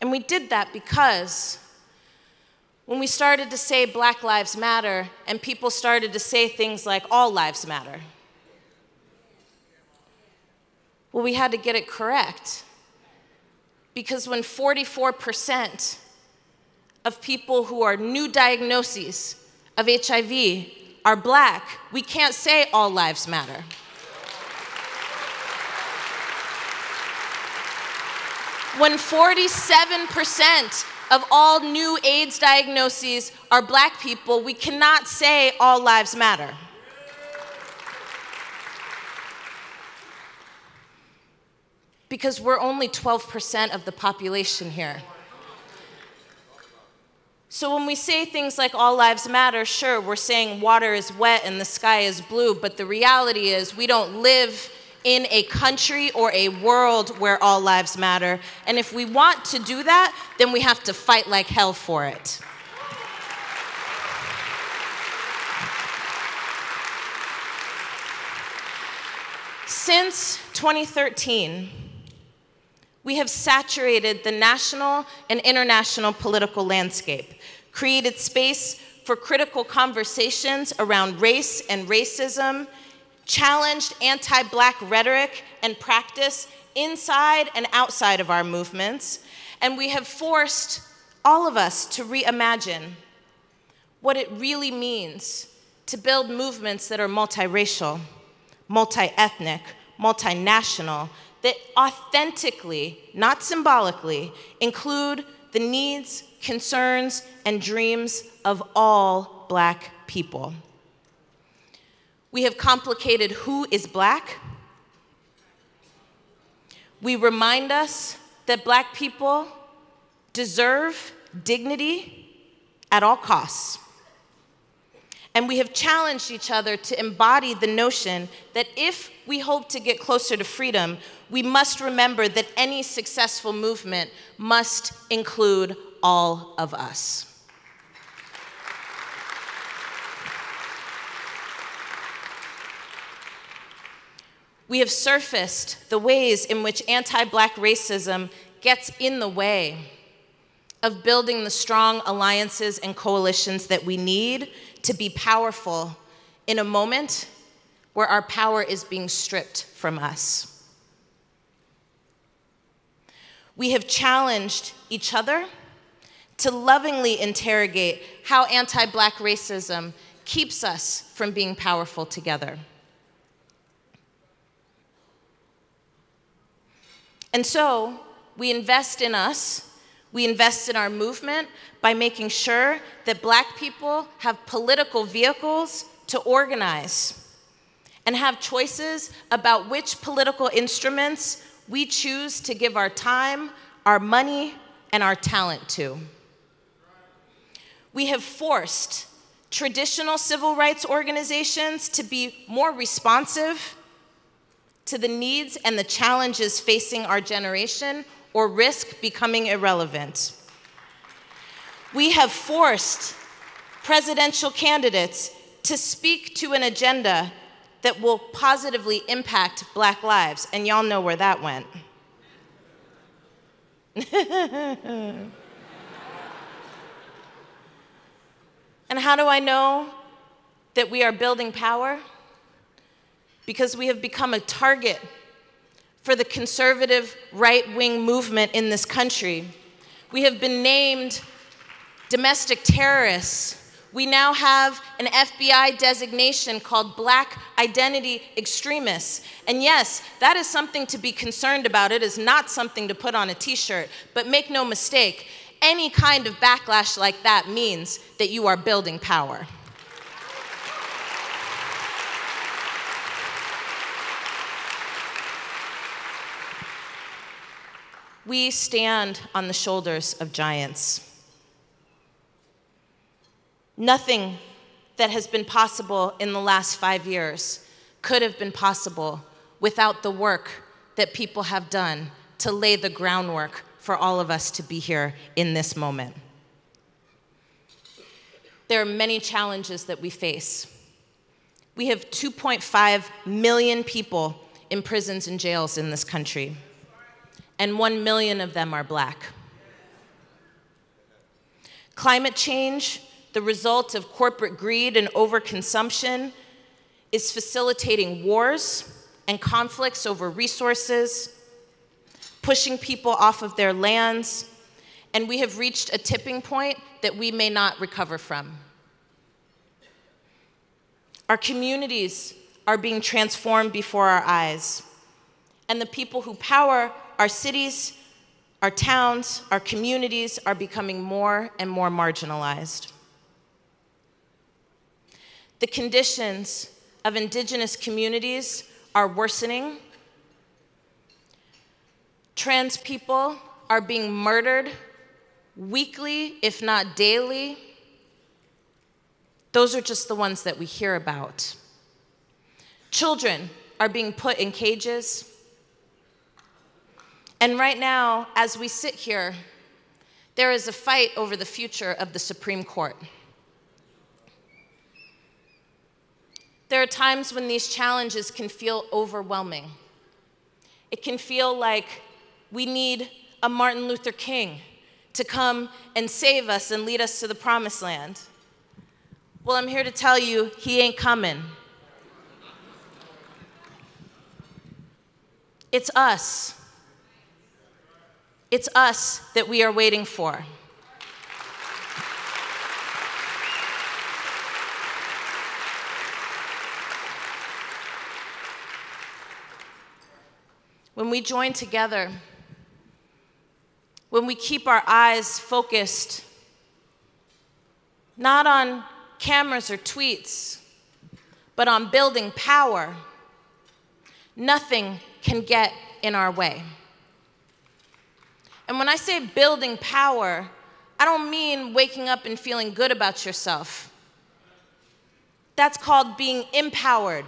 And we did that because when we started to say Black Lives Matter and people started to say things like all lives matter. Well, we had to get it correct. Because when 44% of people who are new diagnoses of HIV are Black, we can't say all lives matter. When 47% of all new AIDS diagnoses are Black people, we cannot say all lives matter. Because we're only 12% of the population here. So when we say things like all lives matter, sure, we're saying water is wet and the sky is blue, but the reality is we don't live in a country or a world where all lives matter. And if we want to do that, then we have to fight like hell for it. Since 2013, we have saturated the national and international political landscape, created space for critical conversations around race and racism, challenged anti-Black rhetoric and practice inside and outside of our movements, and we have forced all of us to reimagine what it really means to build movements that are multiracial, multi-ethnic, multinational, that authentically, not symbolically, include the needs, concerns, and dreams of all Black people. We have complicated who is Black. We remind us that Black people deserve dignity at all costs. And we have challenged each other to embody the notion that if we hope to get closer to freedom, we must remember that any successful movement must include all of us. We have surfaced the ways in which anti-Black racism gets in the way of building the strong alliances and coalitions that we need to be powerful in a moment where our power is being stripped from us. We have challenged each other to lovingly interrogate how anti-Black racism keeps us from being powerful together. And so, we invest in us, we invest in our movement by making sure that Black people have political vehicles to organize and have choices about which political instruments we choose to give our time, our money, and our talent to. We have forced traditional civil rights organizations to be more responsive to the needs and the challenges facing our generation or risk becoming irrelevant. We have forced presidential candidates to speak to an agenda that will positively impact Black lives, and y'all know where that went. And how do I know that we are building power? Because we have become a target for the conservative right-wing movement in this country. We have been named domestic terrorists. We now have an FBI designation called Black Identity Extremists. And yes, that is something to be concerned about. It is not something to put on a t-shirt. But make no mistake, any kind of backlash like that means that you are building power. We stand on the shoulders of giants. Nothing that has been possible in the last 5 years could have been possible without the work that people have done to lay the groundwork for all of us to be here in this moment. There are many challenges that we face. We have 2.5 million people in prisons and jails in this country, and 1 million of them are Black. Climate change, the result of corporate greed and overconsumption, is facilitating wars and conflicts over resources, pushing people off of their lands, and we have reached a tipping point that we may not recover from. Our communities are being transformed before our eyes, and the people who power our cities, our towns, our communities are becoming more and more marginalized. The conditions of indigenous communities are worsening. Trans people are being murdered weekly, if not daily. Those are just the ones that we hear about. Children are being put in cages. And right now, as we sit here, there is a fight over the future of the Supreme Court. There are times when these challenges can feel overwhelming. It can feel like we need a Martin Luther King to come and save us and lead us to the promised land. Well, I'm here to tell you, he ain't coming. It's us. It's us that we are waiting for. When we join together, when we keep our eyes focused, not on cameras or tweets, but on building power, nothing can get in our way. And when I say building power, I don't mean waking up and feeling good about yourself. That's called being empowered.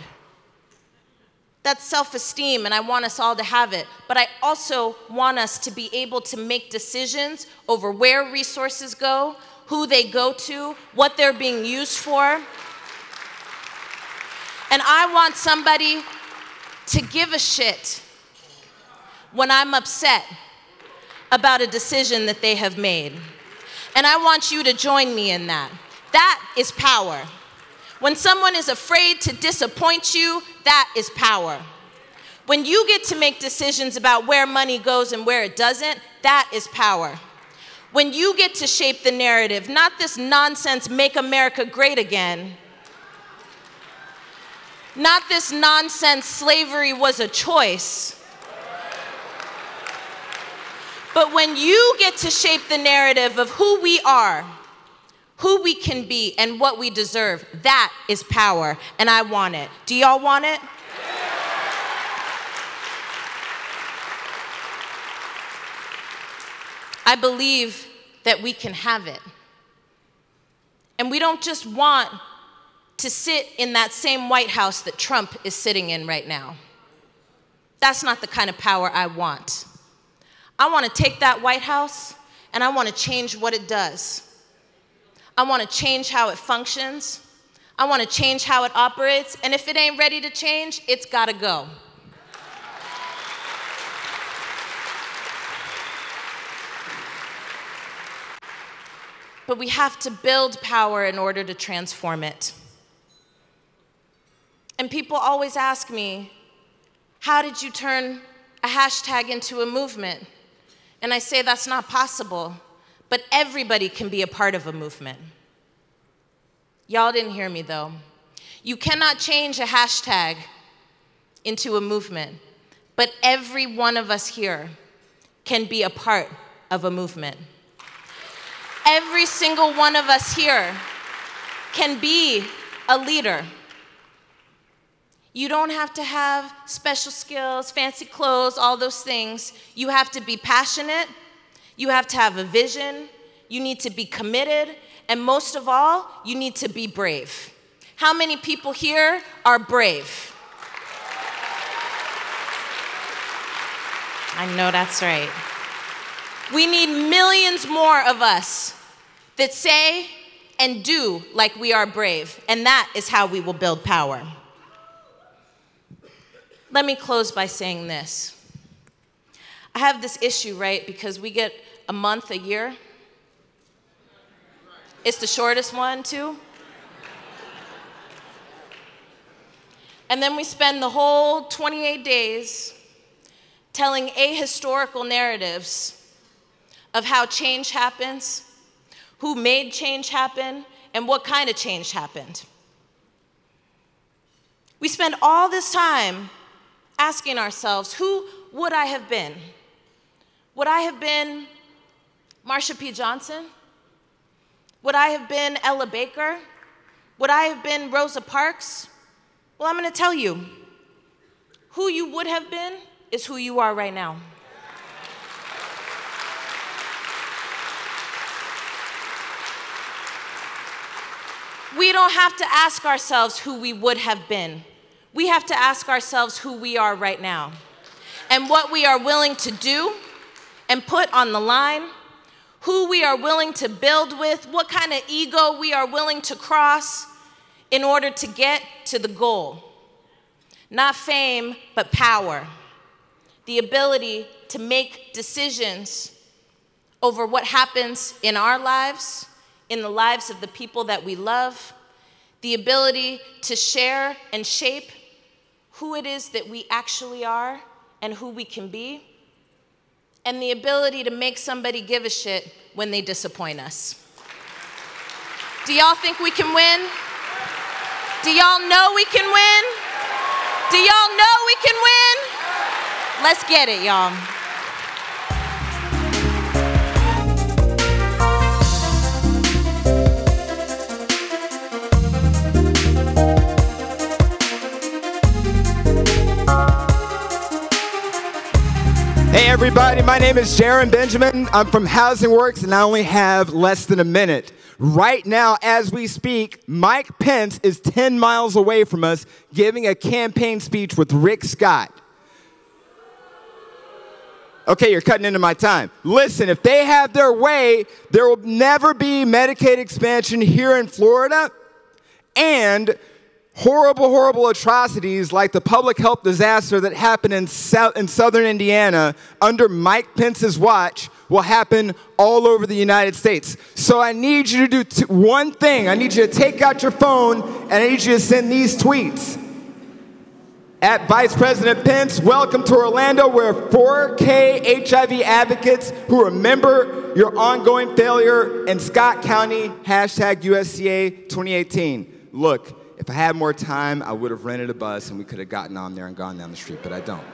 That's self-esteem, and I want us all to have it. But I also want us to be able to make decisions over where resources go, who they go to, what they're being used for. And I want somebody to give a shit when I'm upset about a decision that they have made. And I want you to join me in that. That is power. When someone is afraid to disappoint you, that is power. When you get to make decisions about where money goes and where it doesn't, that is power. When you get to shape the narrative, not this nonsense, make America great again, not this nonsense, slavery was a choice, but when you get to shape the narrative of who we are, who we can be, and what we deserve, that is power, and I want it. Do y'all want it? I believe that we can have it. And we don't just want to sit in that same White House that Trump is sitting in right now. That's not the kind of power I want. I want to take that White House and I want to change what it does. I want to change how it functions. I want to change how it operates. And if it ain't ready to change, it's got to go. But we have to build power in order to transform it. And people always ask me, how did you turn a hashtag into a movement? And I say that's not possible. But everybody can be a part of a movement. Y'all didn't hear me though. You cannot change a hashtag into a movement, but every one of us here can be a part of a movement. Every single one of us here can be a leader. You don't have to have special skills, fancy clothes, all those things. You have to be passionate. You have to have a vision, you need to be committed, and most of all, you need to be brave. How many people here are brave? I know that's right. We need millions more of us that say and do like we are brave, and that is how we will build power. Let me close by saying this. I have this issue, right, because we get a month, a year. It's the shortest one, too. And then we spend the whole 28 days telling ahistorical narratives of how change happens, who made change happen, and what kind of change happened. We spend all this time asking ourselves, who would I have been? Would I have been Marsha P. Johnson? Would I have been Ella Baker? Would I have been Rosa Parks? Well, I'm going to tell you, who you would have been is who you are right now. We don't have to ask ourselves who we would have been. We have to ask ourselves who we are right now and what we are willing to do and put on the line, who we are willing to build with, what kind of ego we are willing to cross in order to get to the goal. Not fame, but power. The ability to make decisions over what happens in our lives, in the lives of the people that we love, the ability to share and shape who it is that we actually are and who we can be, and the ability to make somebody give a shit when they disappoint us. Do y'all think we can win? Do y'all know we can win? Do y'all know we can win? Let's get it, y'all. Hey everybody, my name is Jaron Benjamin. I'm from Housing Works and I only have less than a minute. Right now, as we speak, Mike Pence is 10 miles away from us giving a campaign speech with Rick Scott. Okay, you're cutting into my time. Listen, if they have their way, there will never be Medicaid expansion here in Florida, and horrible, horrible atrocities like the public health disaster that happened in southern Indiana under Mike Pence's watch will happen all over the United States. So I need you to do one thing. I need you to take out your phone and I need you to send these tweets. At Vice President Pence, welcome to Orlando. We're 4K HIV advocates who remember your ongoing failure in Scott County, hashtag USCA 2018. Look, if I had more time, I would have rented a bus and we could have gotten on there and gone down the street, but I don't.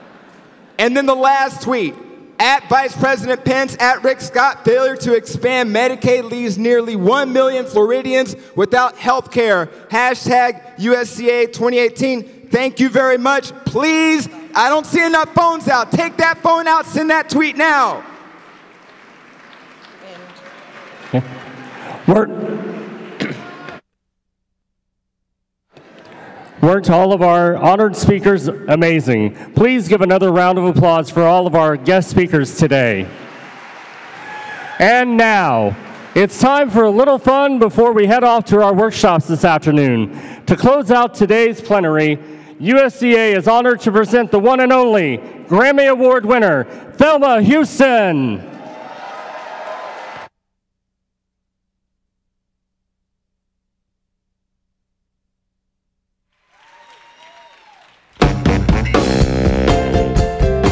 And then the last tweet, at Vice President Pence, at Rick Scott, failure to expand Medicaid leaves nearly 1 million Floridians without health care, hashtag USCA 2018. Thank you very much. Please, I don't see enough phones out. Take that phone out, send that tweet now. Weren't all of our honored speakers amazing? Please give another round of applause for all of our guest speakers today. And now, it's time for a little fun before we head off to our workshops this afternoon. To close out today's plenary, USCA is honored to present the one and only Grammy Award winner, Thelma Houston.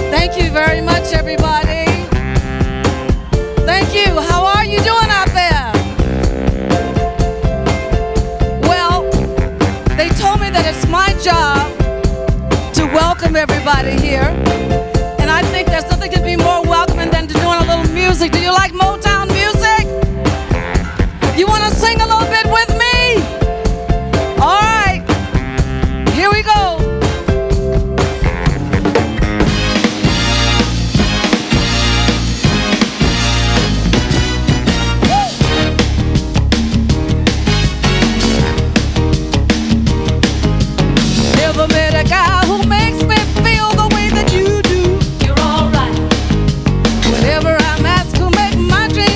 Thank you very much, everybody. Thank you. How are you doing out there? Well, they told me that it's my job to welcome everybody here. And I think there's nothing can be more welcoming than to doing a little music. Do you like Motown music? You want to sing a little bit with me? All right. Here we go. Never met a guy who makes me feel the way that you do. You're all right. Whatever I'm asked to make my dreams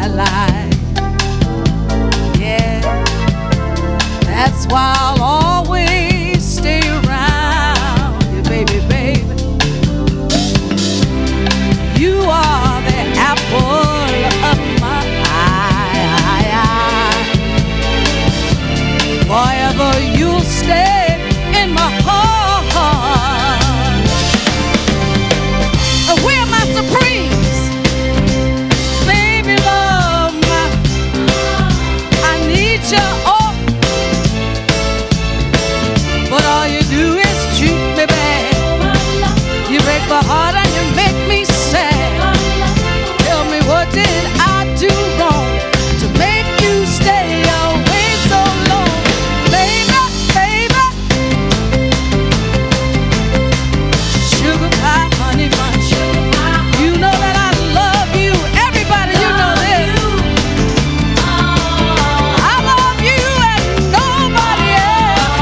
my life. Yeah, that's why I'll always stay around you, baby, baby. You are the apple of my eye. Forever you'll stay in my heart. We're my supremes, baby love. I need you all, but all you do is treat me bad. You break my heart and you make me sad. Tell me, what did I do wrong to make you stay away so long, baby, baby? Sugar pie, honey bunch, you know that I love you. Everybody, you know this. I love you and nobody else.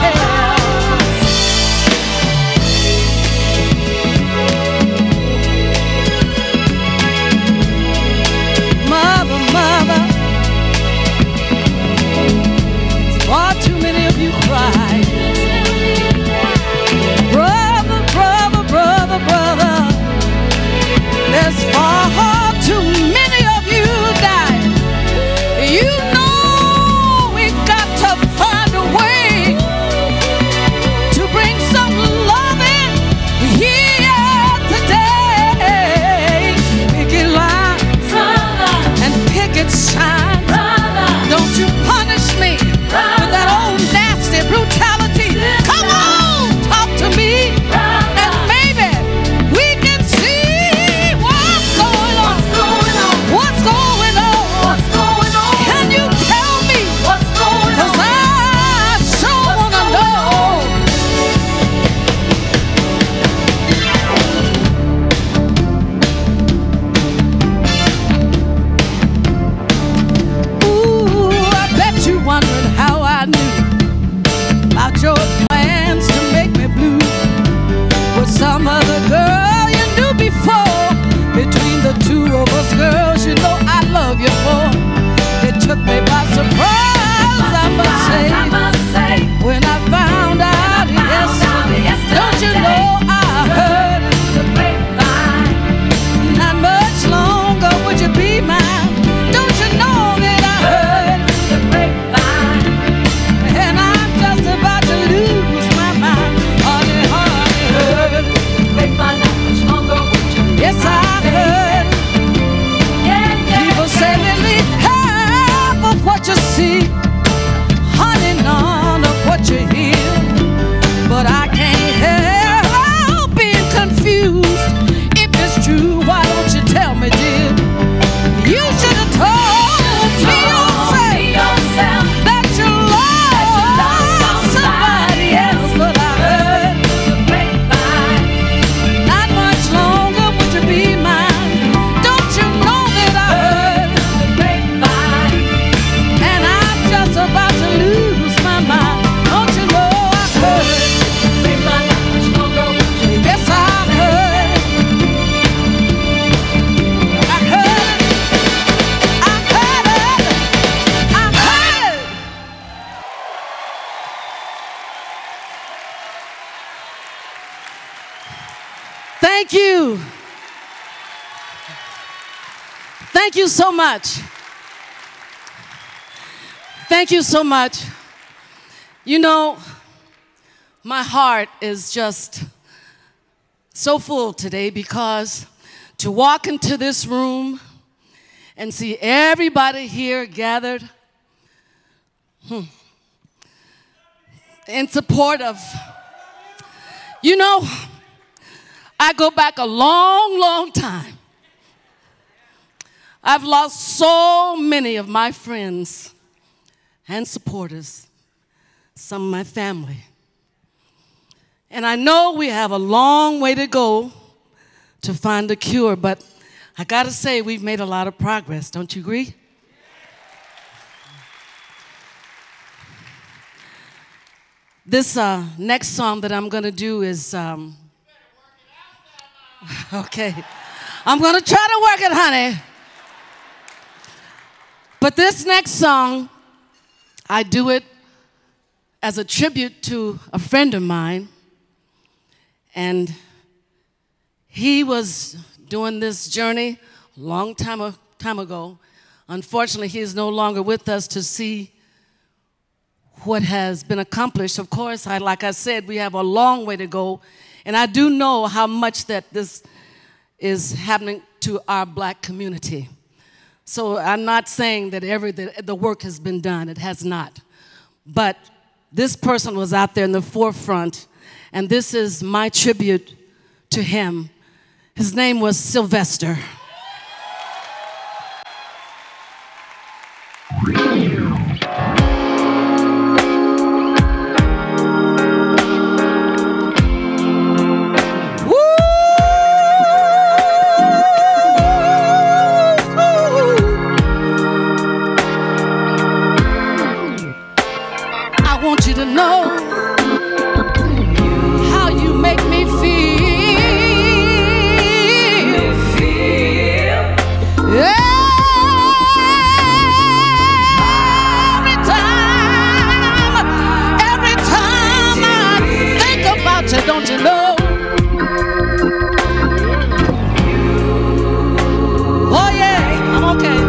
Mother, mother, far too many of you cry. Brother, brother, brother, brother, there's far too many of you die. You know we've got to find a way to bring some love in here today. Picket lines and picket signs. Don't you punish me with that old nasty brutality. Come on, talk to me, and maybe we can see what's going on. What's going on? Can you tell me what's going on? 'Cause I sure wanna know. Ooh, I bet you wondering how I knew about your plans to make me blue with some other girl you knew before. Between the two of us, girls, you know I love you more. It took me by surprise, I must say, when I found out yesterday. Don't you know I heard the grapevine? Not much longer would you be mine. Don't you know that I heard the grapevine? And I'm just about to lose my mind. Honey, honey, heard the grapevine. Not much longer would you be Yes, I heard. People say they need half of what you see, honey, none of what you hear. But I can't help being confused. If it's true, why don't you tell me, dear? You should have told me yourself that you love somebody else. But I heard the grapevine. Not much longer would you be mine. Don't you know that I heard the grapevine? And I'm just about to lose my mind. Don't you know I heard the grapevine? Not much longer would you be Yes, I heard. I heard. I heard it. I heard it. Thank you. Thank you so much. Thank you so much. You know, my heart is just so full today because to walk into this room and see everybody here gathered in support of, you know, I go back a long, long time. I've lost so many of my friends and supporters, some of my family. And I know we have a long way to go to find a cure, but I gotta say we've made a lot of progress, don't you agree? This next song that I'm gonna do is, okay, I'm gonna try to work it, honey. But this next song, I do it as a tribute to a friend of mine. And he was doing this journey a long time ago. Unfortunately, he is no longer with us to see what has been accomplished. Of course, like I said, we have a long way to go. And I do know how much that this is happening to our black community. So I'm not saying that the work has been done. It has not. But this person was out there in the forefront, and this is my tribute to him. His name was Sylvester. I want you to know how you make me feel. Every time I think about you, don't you know? Oh yeah, I'm okay.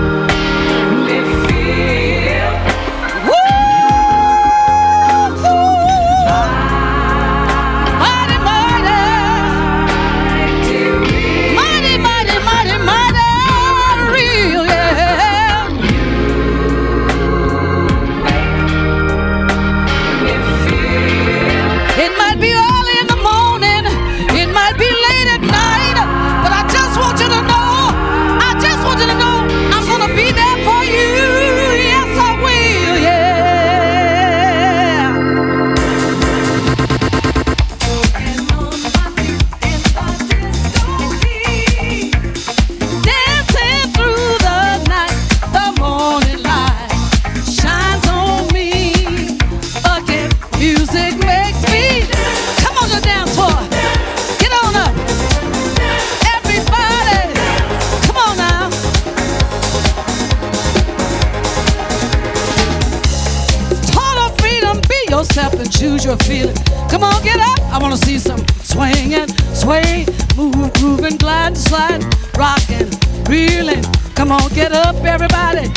And choose your feeling. Come on, get up. I want to see some swinging, sway, move, grooving, glide, slide, rocking, reeling. Come on, get up, everybody.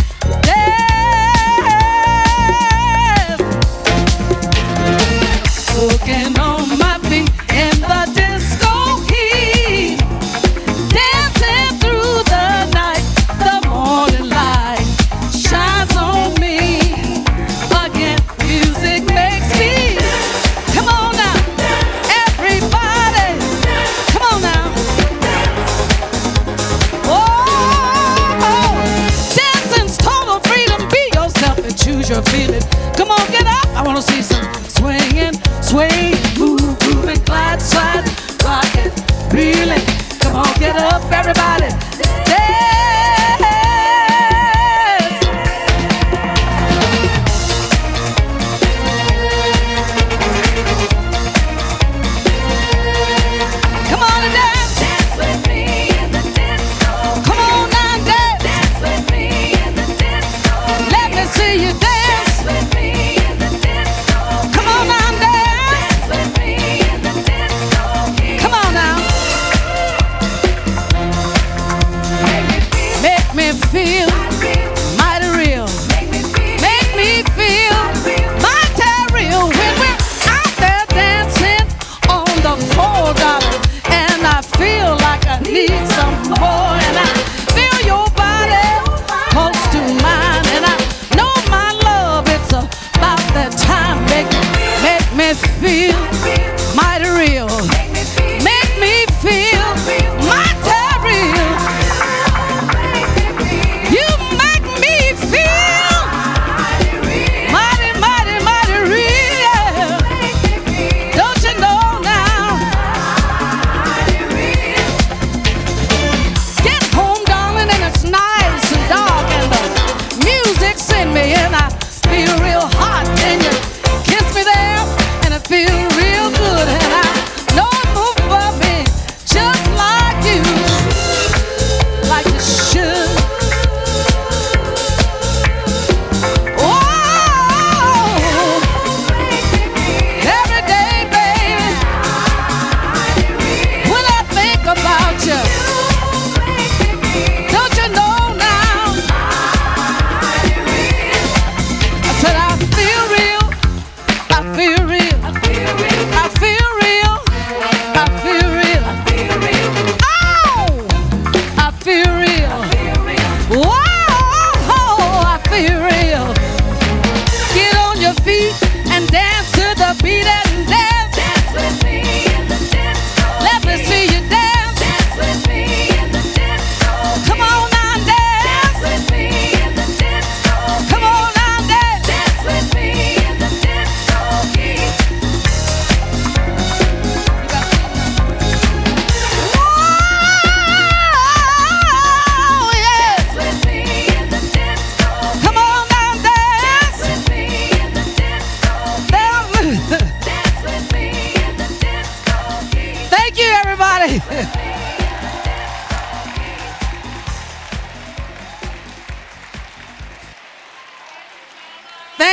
Dance. Looking on my feet in the disco heat, dancing through the night. The morning light shines on me. Again, music makes me. Come on now, everybody. Come on now. Oh, dancing's tall.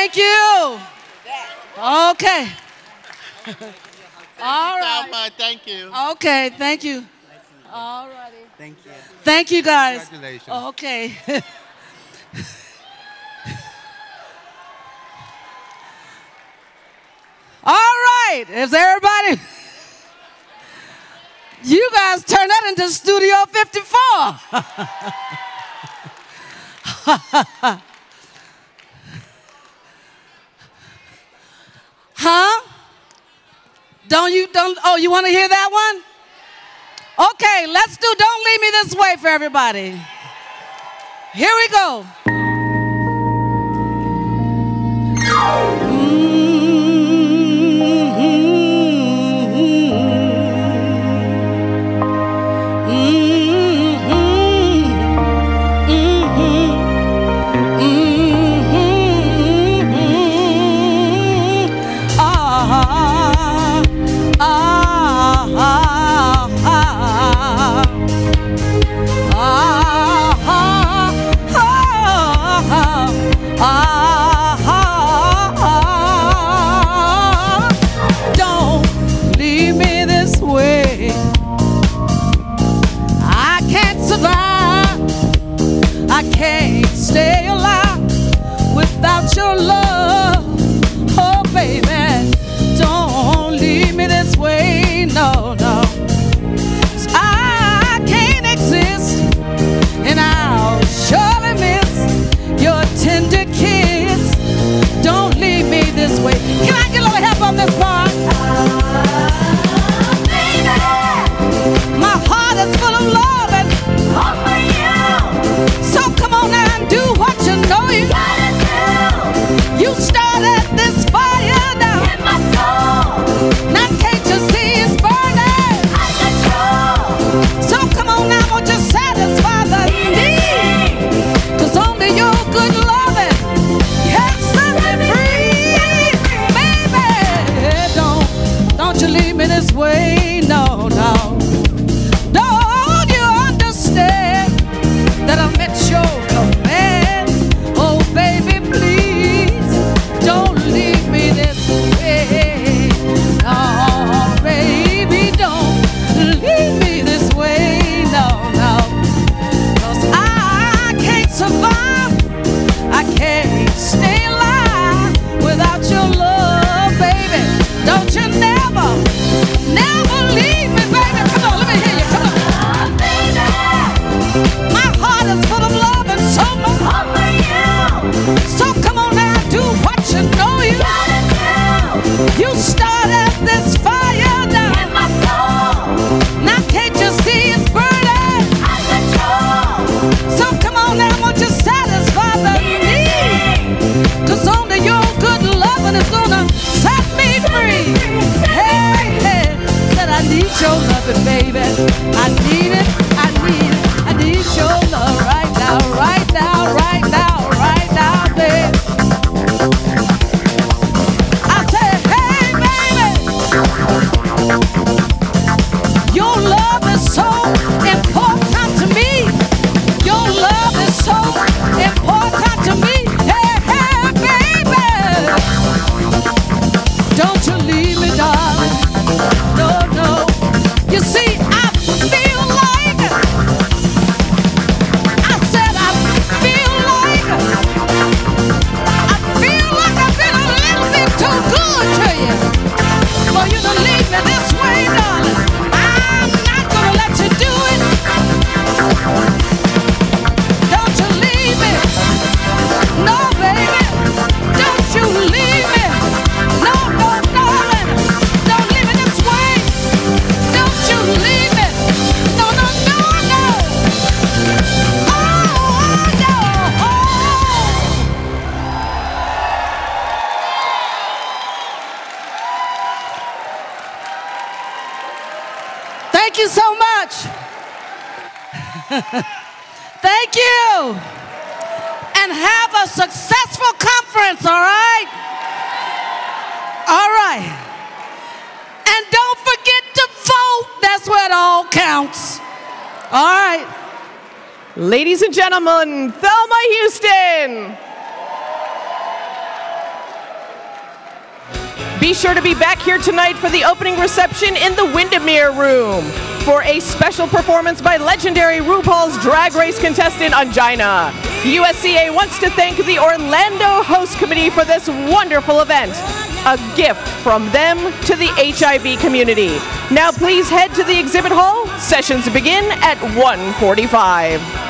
Thank you. Okay. All right. Thank you. Okay, thank you. All righty. Thank you. Thank you, guys. Congratulations. Okay. All right. Is everybody? You guys turn that into Studio 54. Huh? Oh, you want to hear that one? Okay, let's do Don't Leave Me This Way for everybody. Here we go. Your love, oh baby, don't leave me this way, no, no. 'Cause I can't exist, and I'll surely miss your tender kiss. Don't leave me this way. Can I get a little help on this part? Baby, my heart is full of love and hope for you. So come on now and do what you know you gotta do. You started this fire down in my soul. Now can't you see it's burning? I control. So come on now, won't you satisfy the need? 'Cause only your good loving can set me free. Baby, don't you leave me this way, no, no. Don't you understand that I met your command? Oh baby, please don't leave me this way. Oh baby, don't leave me this way, no, no. 'Cause I can't survive, I can't stay alive without your love, baby. Don't you never, never leave me, baby. Come on, let me hear you, come on. Baby, my heart is full of love and so much hope for you. So come on now, do what you know you gotta do. You started this fire down in my soul. Now can't you see it's burning? I control. So come on now, won't you satisfy the need? 'Cause only your good loving is gonna set me free. Hey, hey, said I need your loving, baby. I need it, I need it, I need your love right now, right now, right now, right now, baby. I said, hey, baby, your love is so important to me. Your love is so important to me. Hey, hey, baby, don't you leave me, darling. No, no. You see, I feel like I've been a little bit too good to you. For you to leave me this way, darling. I'm not gonna let you do it. Don't you leave me. No, baby. Don't you leave me. No, no, darling. Don't leave me this way. Don't you leave me. No, no, no, no. Oh, no. Thank you so much. Thank you. And have a successful conference, all right? All right. And don't forget to vote. That's where it all counts. All right. Ladies and gentlemen, Thelma Houston. Be sure to be back here tonight for the opening reception in the Windermere Room for a special performance by legendary RuPaul's Drag Race contestant Angina. USCA wants to thank the Orlando Host Committee for this wonderful event. A gift from them to the HIV community. Now please head to the exhibit hall. Sessions begin at 1:45.